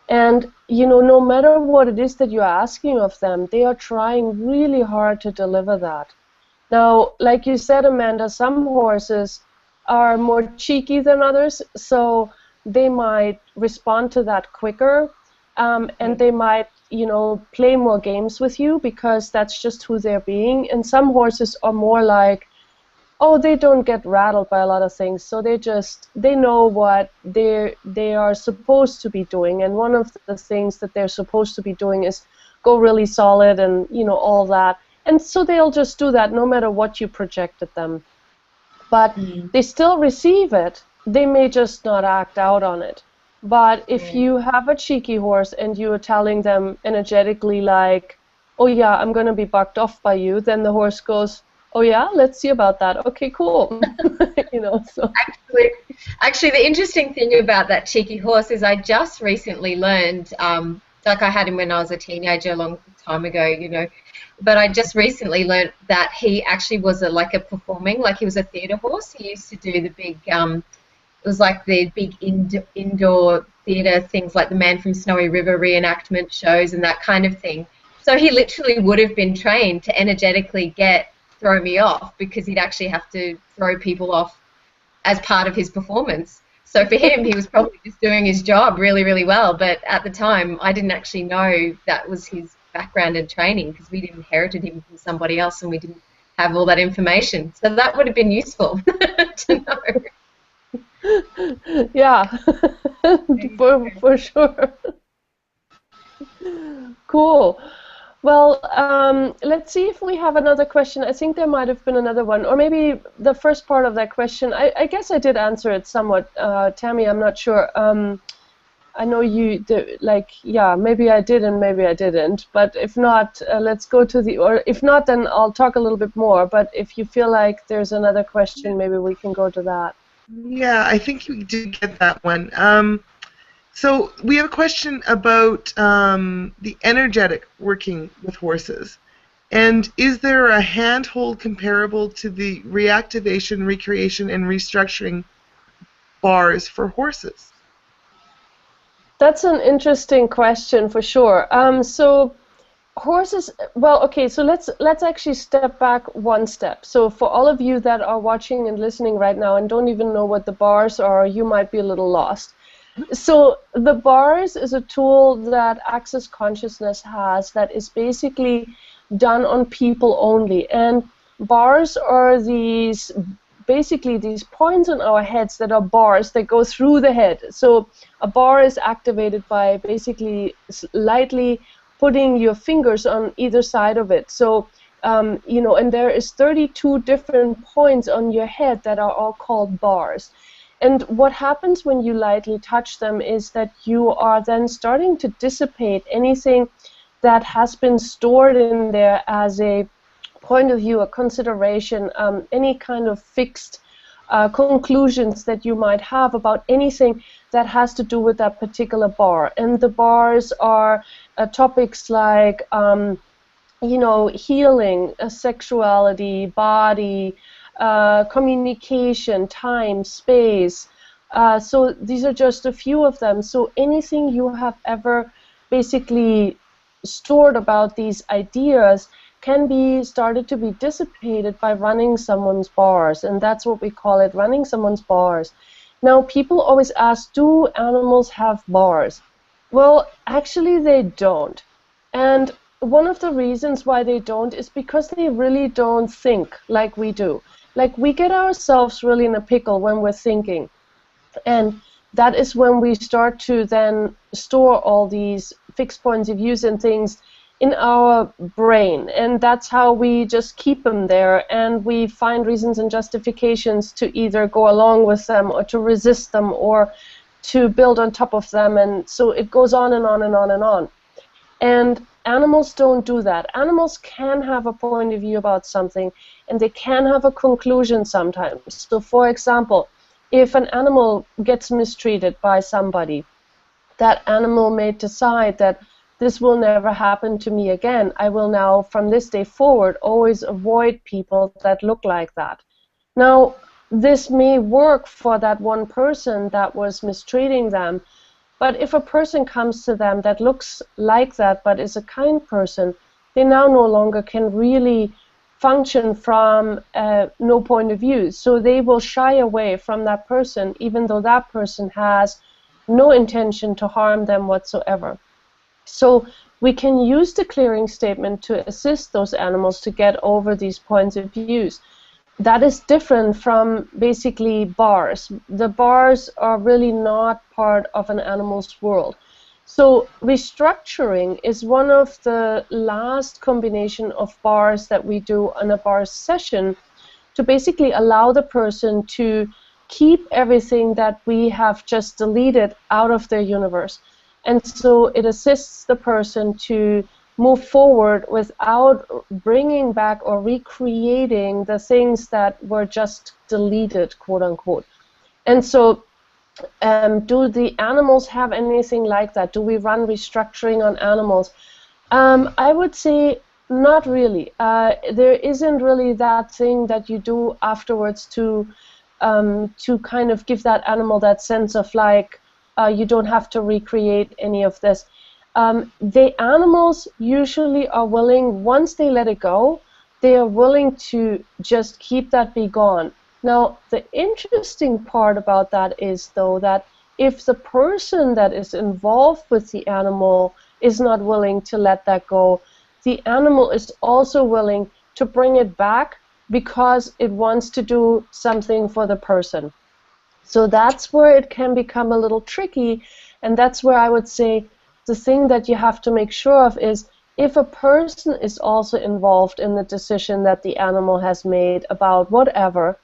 And, you know, no matter what it is that you're asking of them, they are trying really hard to deliver that. Now, like you said, Amanda, some horses are more cheeky than others, so they might respond to that quicker, and they might, you know, play more games with you because that's just who they're being. And some horses are more like, oh, they don't get rattled by a lot of things, so they know what they are supposed to be doing. And one of the things that they're supposed to be doing is go really solid and, you know, all that. And so they'll just do that no matter what you project at them. But they still receive it. They may just not act out on it. But if you have a cheeky horse and you're telling them energetically like, oh yeah, I'm going to be bucked off by you, then the horse goes, oh yeah, let's see about that. Okay, cool. You know, so. Actually, the interesting thing about that cheeky horse is I just recently learned, like I had him when I was a teenager a long time ago, you know, but I just recently learned that he actually was he was a theatre horse. He used to do the big, it was like the big indoor theatre things like the Man from Snowy River reenactment shows and that kind of thing. So he literally would have been trained to energetically throw me off because he'd actually have to throw people off as part of his performance. So for him, he was probably just doing his job really, really well. But at the time, I didn't actually know that was his background and training because we'd inherited him from somebody else and we didn't have all that information. So that would have been useful to know. Yeah, for sure. Cool. Well, let's see if we have another question. I think there might have been another one, or maybe the first part of that question. I guess I did answer it somewhat, Tammy. I'm not sure. I know yeah, maybe I did and maybe I didn't. But if not, let's go to or if not, then I'll talk a little bit more. But if you feel like there's another question, maybe we can go to that. Yeah, I think you did get that one. So we have a question about the energetic working with horses. And is there a handhold comparable to the reactivation, recreation, and restructuring bars for horses? That's an interesting question for sure. So horses, well, okay, so let's actually step back one step. So for all of you that are watching and listening right now and don't even know what the bars are, you might be a little lost. So the bars is a tool that Access Consciousness has that is basically done on people only. And bars are basically these points on our heads that are bars that go through the head. So a bar is activated by basically lightly putting your fingers on either side of it. So, you know, and there is 32 different points on your head that are all called bars. And what happens when you lightly touch them is that you are then starting to dissipate anything that has been stored in there as a point of view, a consideration, any kind of fixed conclusions that you might have about anything that has to do with that particular bar. And the bars are topics like, you know, healing, sexuality, body, communication, time, space. So these are just a few of them. So anything you have ever basically stored about these ideas can be started to be dissipated by running someone's bars, and that's what we call it, running someone's bars. Now, people always ask, do animals have bars? Well, actually they don't. And one of the reasons why they don't is because they really don't think like we do. Like, we get ourselves really in a pickle when we're thinking. And that is when we start to then store all these fixed points of views and things in our brain, and that's how we just keep them there, and we find reasons and justifications to either go along with them or to resist them or to build on top of them, and so it goes on and on and on and on. And animals don't do that. Animals can have a point of view about something, and they can have a conclusion sometimes. So, for example, if an animal gets mistreated by somebody, that animal may decide that this will never happen to me again. I will now, from this day forward, always avoid people that look like that. Now, this may work for that one person that was mistreating them, but if a person comes to them that looks like that but is a kind person, they now no longer can really function from no point of view. So they will shy away from that person even though that person has no intention to harm them whatsoever. So we can use the clearing statement to assist those animals to get over these points of views. That is different from basically bars. The bars are really not part of an animal's world. So restructuring is one of the last combination of bars that we do on a bar session to basically allow the person to keep everything that we have just deleted out of their universe. And so it assists the person to move forward without bringing back or recreating the things that were just deleted, quote unquote. And so do the animals have anything like that? Do we run restructuring on animals? I would say not really. There isn't really that thing that you do afterwards to kind of give that animal that sense of like, you don't have to recreate any of this. The animals usually are willing, once they let it go, they are willing to just keep that be gone. Now, the interesting part about that is, though, that if the person that is involved with the animal is not willing to let that go, the animal is also willing to bring it back because it wants to do something for the person. So that's where it can become a little tricky, and that's where I would say the thing that you have to make sure of is if a person is also involved in the decision that the animal has made about whatever,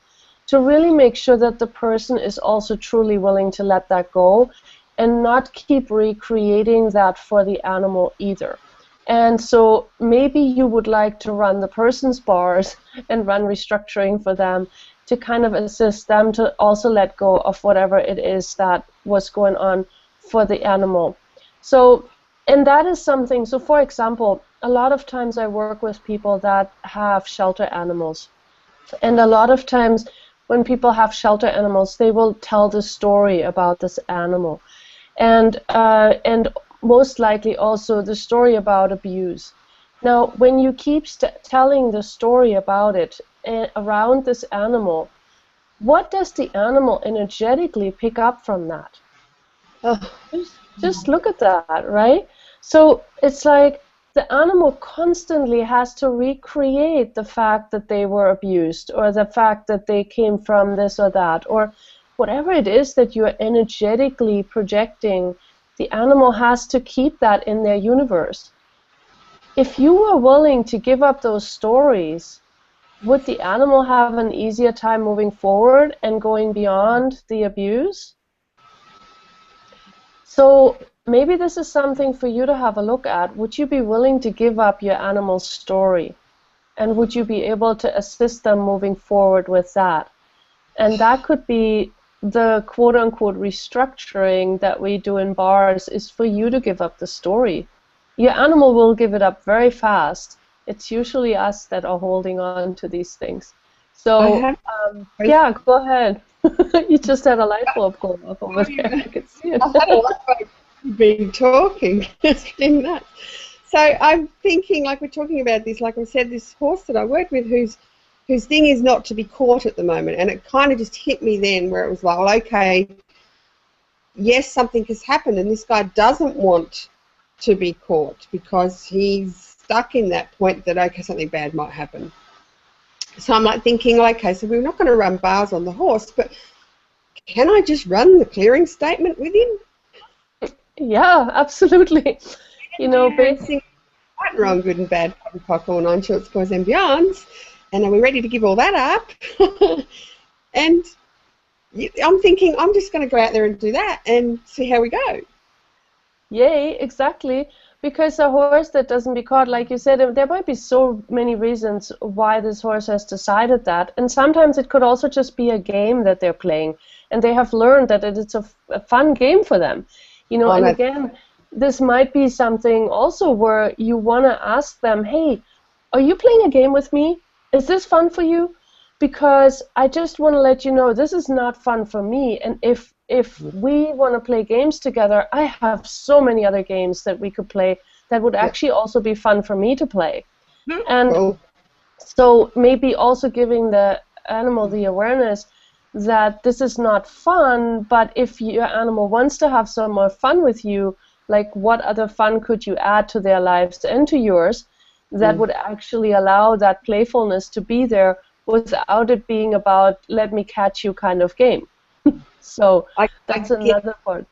to really make sure that the person is also truly willing to let that go and not keep recreating that for the animal either. And so maybe you would like to run the person's bars and run restructuring for them to kind of assist them to also let go of whatever it is that was going on for the animal. So, and that is something, so for example, a lot of times I work with people that have shelter animals. And a lot of times when people have shelter animals, they will tell the story about this animal. And most likely also the story about abuse. Now, when you keep telling the story about it around this animal, what does the animal energetically pick up from that? Oh. Just look at that, right? So it's like the animal constantly has to recreate the fact that they were abused or the fact that they came from this or that or whatever it is that you're energetically projecting. The animal has to keep that in their universe. If you were willing to give up those stories, would the animal have an easier time moving forward and going beyond the abuse? So maybe this is something for you to have a look at. Would you be willing to give up your animal's story? And would you be able to assist them moving forward with that? And that could be the quote-unquote restructuring that we do in bars is for you to give up the story. Your animal will give it up very fast. It's usually us that are holding on to these things. So, yeah, go ahead. You just had a light bulb go off over there. I could see it. I had a light bulb been talking. It's been nuts. So I'm thinking, like we're talking about this, like I said, this horse that I work with whose thing is not to be caught at the moment, and it kind of just hit me then where it was like, well, okay, yes, something has happened, and this guy doesn't want to be caught because he's stuck in that point that, okay, something bad might happen. So I'm like thinking, okay, so we're not going to run bars on the horse, but can I just run the clearing statement with him? Yeah, absolutely. You know, basically, right and wrong, good and bad, pock, all nine shorts, boys and beyonds. And are we ready to give all that up? And I'm thinking, I'm just going to go out there and do that and see how we go. Yay, exactly. Because a horse that doesn't be caught, like you said, there might be so many reasons why this horse has decided that. And sometimes it could also just be a game that they're playing. And they have learned that it's a fun game for them. You know, and again, this might be something also where you want to ask them, hey, are you playing a game with me? Is this fun for you? because I just want to let you know this is not fun for me, and if we want to play games together, I have so many other games that we could play that would actually also be fun for me to play. And so maybe also giving the animal the awareness that this is not fun, but if your animal wants to have some more fun with you, like what other fun could you add to their lives and to yours that would actually allow that playfulness to be there without it being about let me catch you kind of game. So that's another part.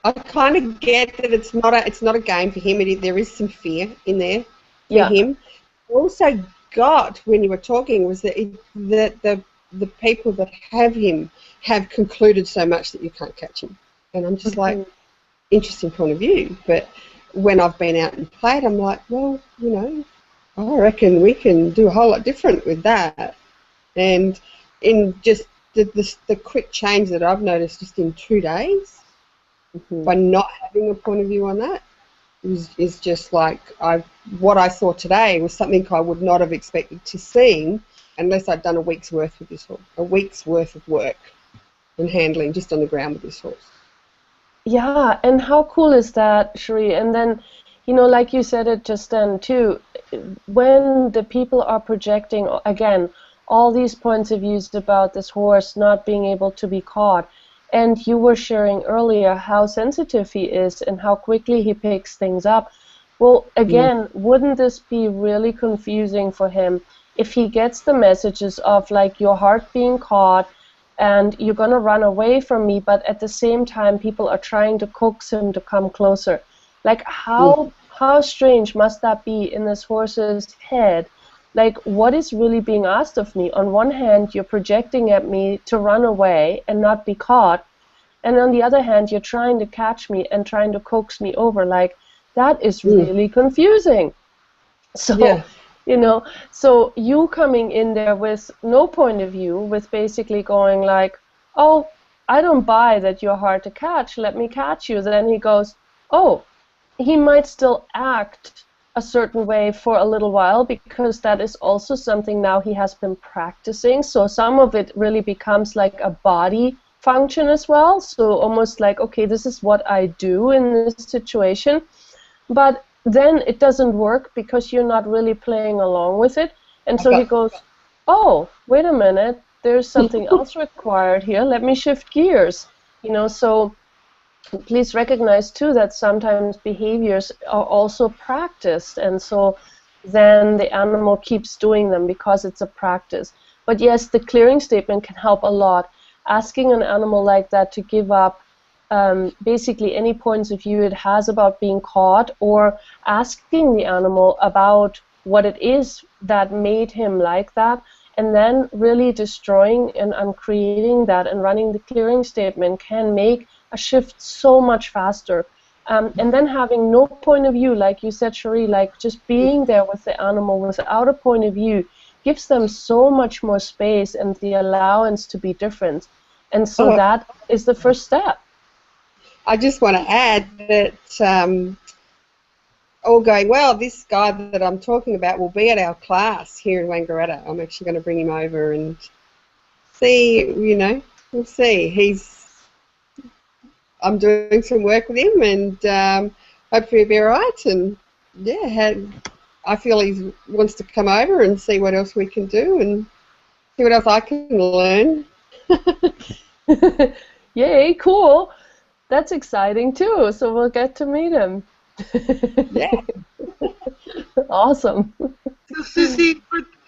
I kind of get that it's not a game for him. There is some fear in there for him. Also got when you were talking was that the people that have him have concluded so much that you can't catch him, and I'm just like, interesting point of view. But when I've been out and played, I'm like, well, you know, I reckon we can do a whole lot different with that. And in just the quick change that I've noticed just in 2 days by not having a point of view on that is just like what I saw today was something I would not have expected to see unless I'd done a week's worth with this horse, a week's worth of work and handling just on the ground with this horse. Yeah, and how cool is that, Sharee? And then, you know, like you said it just then too, when the people are projecting, again, all these points of views about this horse not being able to be caught, and you were sharing earlier how sensitive he is and how quickly he picks things up. Well, again, wouldn't this be really confusing for him if he gets the messages of like your heart being caught and you're going to run away from me, but at the same time people are trying to coax him to come closer? Like how strange must that be in this horse's head? Like, what is really being asked of me? On one hand, you're projecting at me to run away and not be caught, and on the other hand, you're trying to catch me and trying to coax me over. Like, that is really confusing. So, you know, so you coming in there with no point of view, with basically going like, oh, I don't buy that you're hard to catch, let me catch you. Then he goes, oh, he might still act a certain way for a little while because that is also something now he has been practicing. So some of it really becomes like a body function as well. So almost like, okay, this is what I do in this situation. But then it doesn't work because you're not really playing along with it. And so he goes, oh, wait a minute, there's something else required here. Let me shift gears. You know, so please recognize too that sometimes behaviors are also practiced, and so then the animal keeps doing them because it's a practice. But yes, the clearing statement can help a lot. Asking an animal like that to give up basically any points of view it has about being caught, or asking the animal about what it is that made him like that, and then really destroying and uncreating that and running the clearing statement can make a shift so much faster. And then having no point of view, like you said, Sharee, like just being there with the animal without a point of view gives them so much more space and the allowance to be different. And so that is the first step. I just want to add that all going well, this guy that I'm talking about will be at our class here in Wangaratta. I'm actually going to bring him over and see, you know, we'll see. I'm doing some work with him, and hopefully he'll be all right. And yeah, I feel he wants to come over and see what else we can do and see what else I can learn. Yay, cool. That's exciting too. So we'll get to meet him. Yeah. Awesome. So Suzy,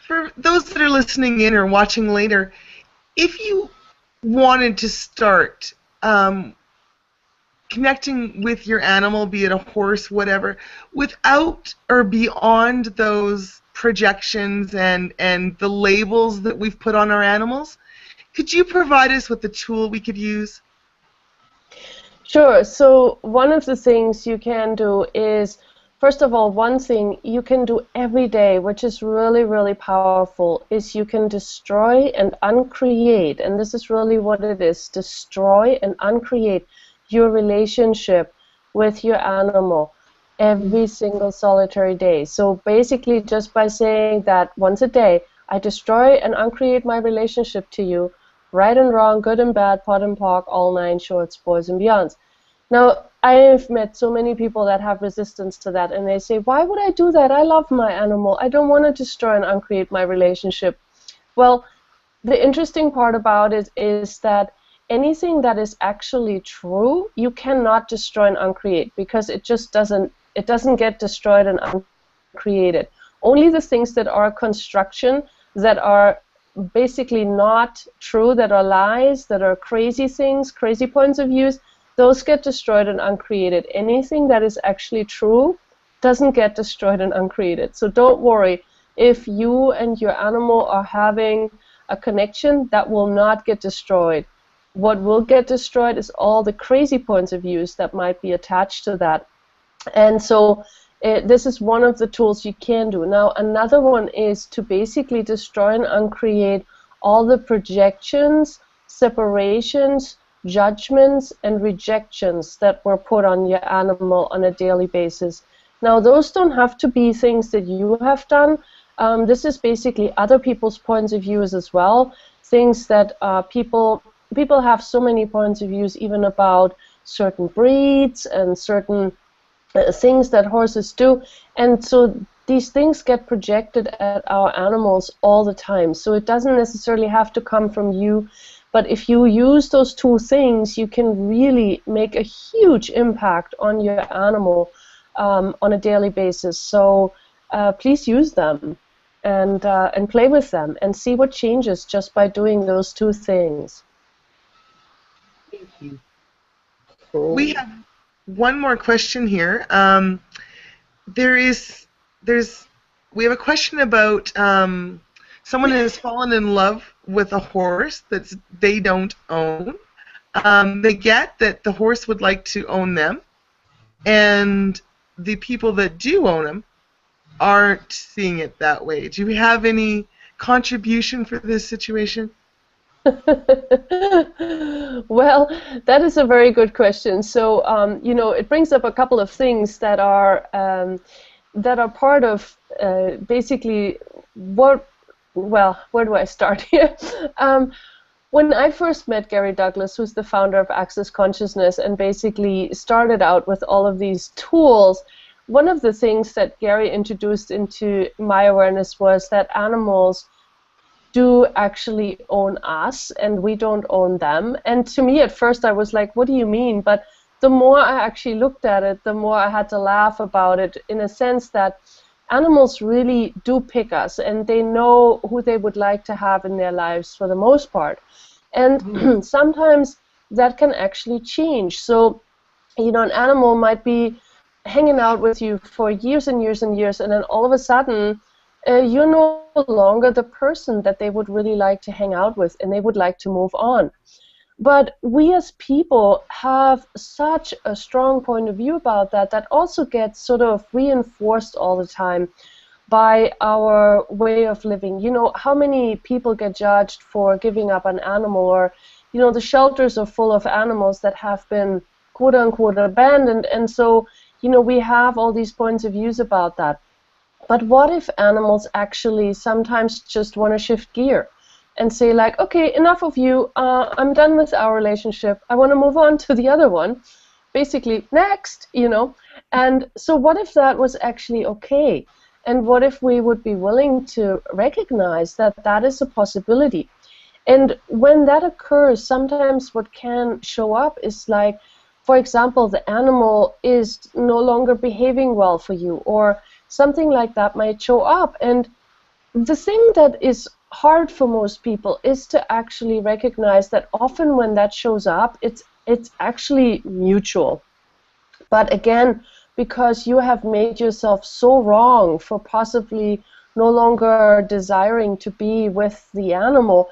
for those that are listening in or watching later, if you wanted to start connecting with your animal, be it a horse, whatever, without or beyond those projections and the labels that we've put on our animals, could you provide us with the tool we could use? Sure. So one of the things you can do is, first of all, one thing you can do every day, which is really, really powerful, is you can destroy and uncreate, and this is really what it is, destroy and uncreate your relationship with your animal every single solitary day. So basically just by saying that once a day, I destroy and uncreate my relationship to you, right and wrong, good and bad, pot and pock, all nine shorts, boys and beyonds. Now, I have met so many people that have resistance to that, and they say, why would I do that? I love my animal. I don't want to destroy and uncreate my relationship. Well, the interesting part about it is that anything that is actually true, you cannot destroy and uncreate, because it just doesn't get destroyed and uncreated. Only the things that are construction, that are basically not true, that are lies, that are crazy things, crazy points of views, those get destroyed and uncreated. Anything that is actually true doesn't get destroyed and uncreated. So don't worry. If you and your animal are having a connection, that will not get destroyed. What will get destroyed is all the crazy points of views that might be attached to that. And so this is one of the tools you can do. Now, another one is to basically destroy and uncreate all the projections, separations, judgments, and rejections that were put on your animal on a daily basis. Now, those don't have to be things that you have done. This is basically other people's points of views as well. Things that people have so many points of views, even about certain breeds and certain things that horses do. And so these things get projected at our animals all the time. So it doesn't necessarily have to come from you. But if you use those two things, you can really make a huge impact on your animal on a daily basis. So please use them and play with them and see what changes just by doing those two things. Thank you. Cool. We have one more question here. We have a question about someone has fallen in love with a horse that they don't own. They get that the horse would like to own them, and the people that do own them aren't seeing it that way. Do you have any contribution for this situation? Well, that is a very good question. So, it brings up a couple of things that are part of basically what. Well, where do I start here? When I first met Gary Douglas, who's the founder of Access Consciousness, and basically started out with all of these tools, one of the things that Gary introduced into my awareness was that animals do actually own us and we don't own them. And to me at first I was like, what do you mean? But the more I actually looked at it, the more I had to laugh about it, in a sense that animals really do pick us and they know who they would like to have in their lives for the most part. And sometimes that can actually change. So, an animal might be hanging out with you for years and years and years, and then all of a sudden you're no longer the person that they would really like to hang out with, and they would like to move on. But we as people have such a strong point of view about that also gets sort of reinforced all the time by our way of living. How many people get judged for giving up an animal, or, the shelters are full of animals that have been quote-unquote abandoned, and so, we have all these points of views about that. But what if animals actually sometimes just want to shift gear and say, like, okay, enough of you, I'm done with our relationship, I want to move on to the other one, basically, next, And so what if that was actually okay? And what if we would be willing to recognize that that is a possibility? And when that occurs, sometimes what can show up is like, for example, the animal is no longer behaving well for you, or something like that might show up. And the thing that is hard for most people is to actually recognize that often when that shows up, it's actually mutual. But again, because you have made yourself so wrong for possibly no longer desiring to be with the animal,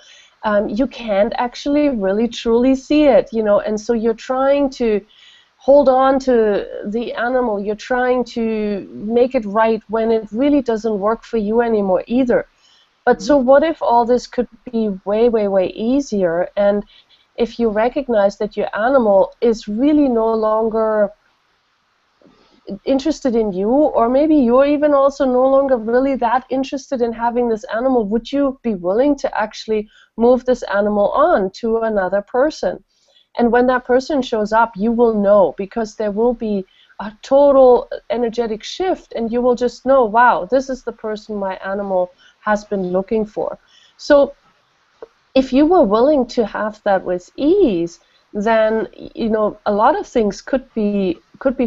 you can't actually really truly see it, and so you're trying to hold on to the animal, you're trying to make it right when it really doesn't work for you anymore either. But so what if all this could be way, way, way easier, and if you recognize that your animal is really no longer interested in you, or maybe you're even also no longer really that interested in having this animal. Would you be willing to actually move this animal on to another person? And when that person shows up, you will know, because there will be a total energetic shift, and you will just know, wow, this is the person my animal has been looking for. So if you were willing to have that with ease, then a lot of things could be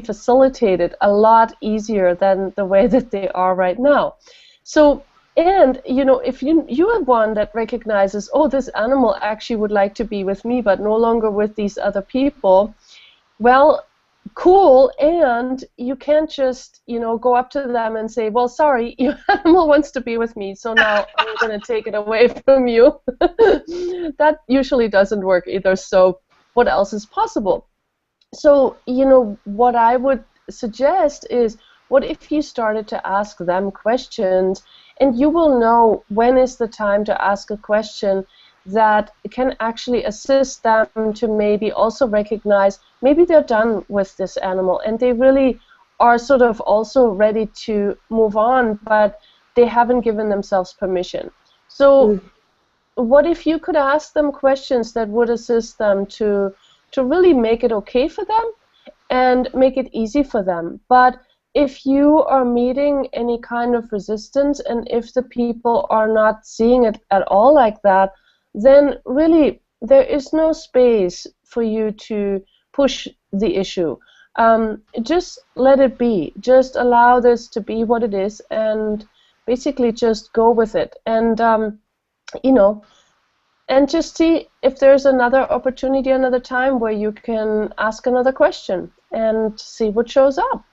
facilitated a lot easier than the way that they are right now. So, and if you are one that recognizes, oh, this animal actually would like to be with me but no longer with these other people, well, cool. And you can't just go up to them and say, well, sorry, your animal wants to be with me, so now I'm going to take it away from you. That usually doesn't work either. So what else is possible? So what I would suggest is, what if you started to ask them questions, and you will know when is the time to ask a question that can actually assist them to maybe also recognize maybe they're done with this animal and they really are sort of also ready to move on, but they haven't given themselves permission. So what if you could ask them questions that would assist them to really make it okay for them and make it easy for them? But if you are meeting any kind of resistance, and if the people are not seeing it at all like that, then really there is no space for you to push the issue. Just let it be. Just allow this to be what it is, and basically just go with it. And and just see if there's another opportunity, another time where you can ask another question and see what shows up.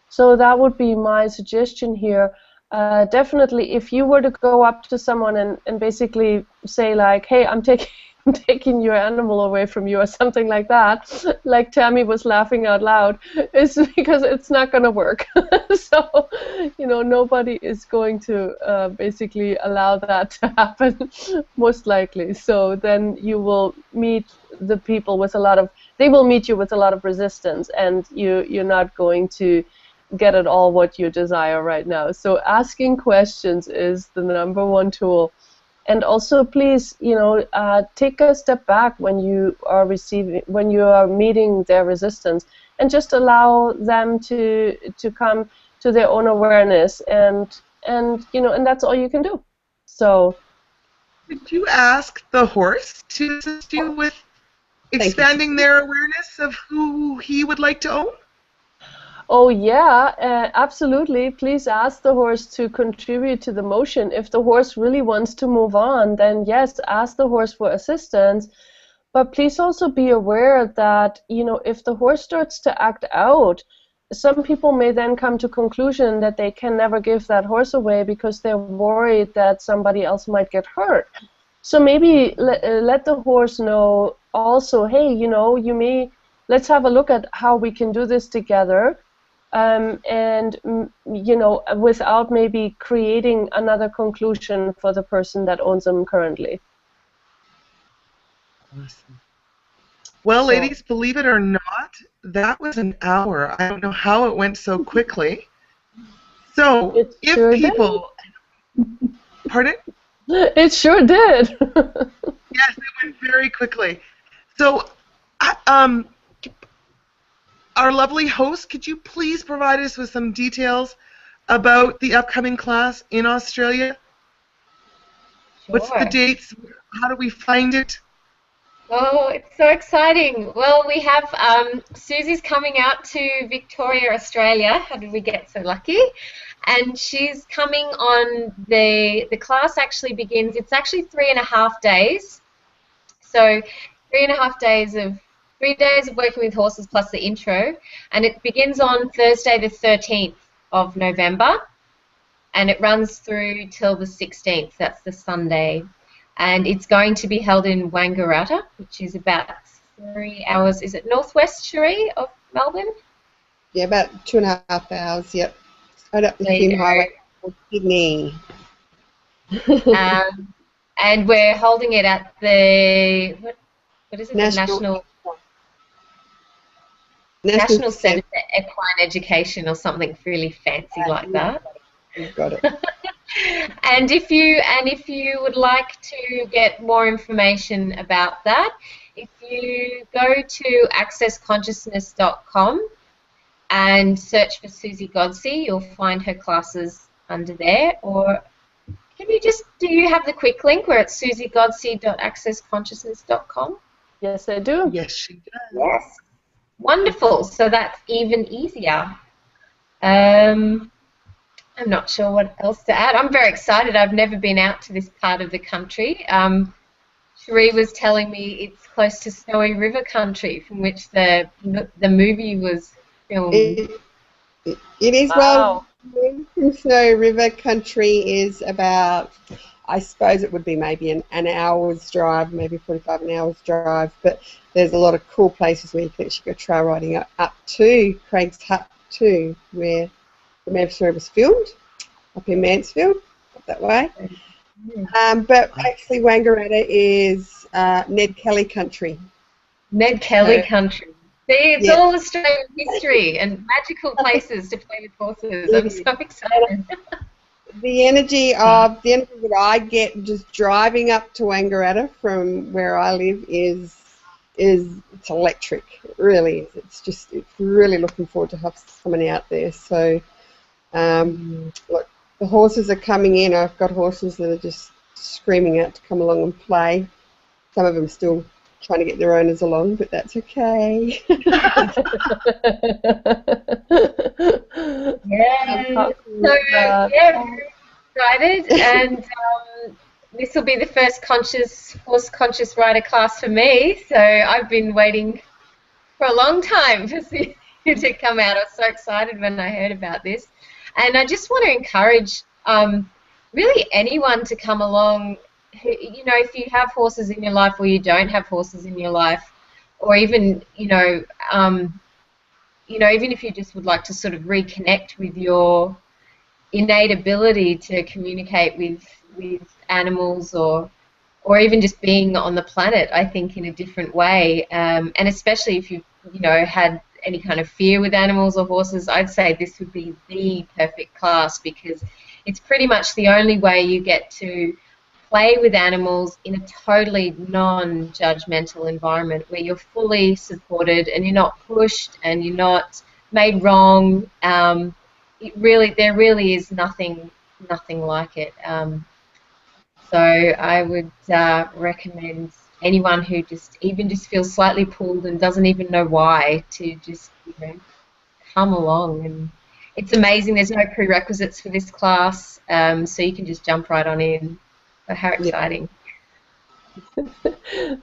So that would be my suggestion here. Definitely, if you were to go up to someone and basically say like, hey, I'm taking your animal away from you, or something like that, like Tammy was laughing out loud, it's because it's not going to work. So, nobody is going to basically allow that to happen, most likely. So then you will meet the people with they will meet you with a lot of resistance, and you're not going to get at all what you desire right now. So asking questions is the #1 tool. And also, please, take a step back when you are meeting their resistance, and just allow them to come to their own awareness, and that's all you can do. So, did you ask the horse to assist you with expanding their awareness of who he would like to own? Oh yeah, absolutely. Please ask the horse to contribute to the motion. If the horse really wants to move on, then yes, ask the horse for assistance. But please also be aware that, if the horse starts to act out, some people may then come to conclusion that they can never give that horse away because they're worried that somebody else might get hurt. So maybe let the horse know also, hey, let's have a look at how we can do this together. And without maybe creating another conclusion for the person that owns them currently. Awesome. Well, ladies, believe it or not, that was an hour. I don't know how it went so quickly. So, if people... Pardon? It sure did. Yes, it went very quickly. So, our lovely host, could you please provide us with some details about the upcoming class in Australia? Sure. What's the dates? How do we find it? Oh, it's so exciting. Well, we have Suzy's coming out to Victoria, Australia. How did we get so lucky? And she's coming on, the class actually begins, it's actually 3.5 days. So 3.5 days of 3 days of working with horses plus the intro, and it begins on Thursday the 13th of November, and it runs through till the 16th, that's the Sunday, and it's going to be held in Wangaratta, which is about 3 hours, is it northwest, Sharee, of Melbourne? Yeah, about 2.5 hours, yep. Right up the Hume Highway, Sydney. And we're holding it at the, what is it, National the National... National Centre for Equine Education or something really fancy like that. You've got it. And if you would like to get more information about that, if you go to accessconsciousness.com and search for Suzy Godsey, you'll find her classes under there. Or do you have the quick link where it's suzygodsey.accessconsciousness.com? Yes, I do. Yes, she does. Yes. Wonderful. So that's even easier. I'm not sure what else to add. I'm very excited. I've never been out to this part of the country. Sharee was telling me it's close to Snowy River country, from which the movie was filmed. It is. Wow. Well, from Snowy River country is about, I suppose it would be maybe an hour's drive, maybe 45 an hour's drive, but there's a lot of cool places where you can actually go trail riding up to Craig's Hut too, where the episode was filmed, up in Mansfield, up that way. But actually Wangaratta is Ned Kelly country. Ned Kelly country. See, it's Yeah. all Australian history and magical places to play with horses. I'm so excited. The energy that I get just driving up to Wangaratta from where I live is it's electric. It really is. It's really looking forward to coming out there. So look, the horses are coming in. I've got horses that are just screaming out to come along and play. Some of them still trying to get their owners along, but that's okay. Yeah. So, yeah, very excited. And this will be the first horse-conscious rider class for me. So I've been waiting for a long time for you to come out. I was so excited when I heard about this. And I just want to encourage really anyone to come along who, if you have horses in your life or you don't have horses in your life, or even, even if you just would like to sort of reconnect with your innate ability to communicate with animals or even just being on the planet, I think, in a different way. And especially if you've, had any kind of fear with animals or horses, I'd say this would be the perfect class, because it's pretty much the only way you get to play with animals in a totally non-judgmental environment where you're fully supported and you're not pushed and you're not made wrong. There really is nothing like it. So I would recommend anyone who just feels slightly pulled and doesn't even know why to just come along. And it's amazing. There's no prerequisites for this class, so you can just jump right on in. But how exciting!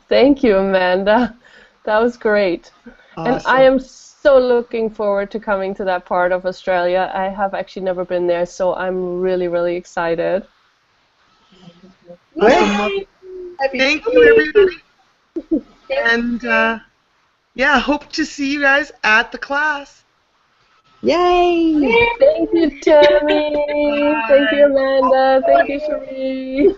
Thank you, Amanda. That was great. Awesome. And I am so looking forward to coming to that part of Australia. I have actually never been there, so I'm really, really excited. Awesome. Thank you, everybody. And yeah, hope to see you guys at the class. Yay! Thank you, Tammy. Thank you, Amanda. Thank you, Sharee.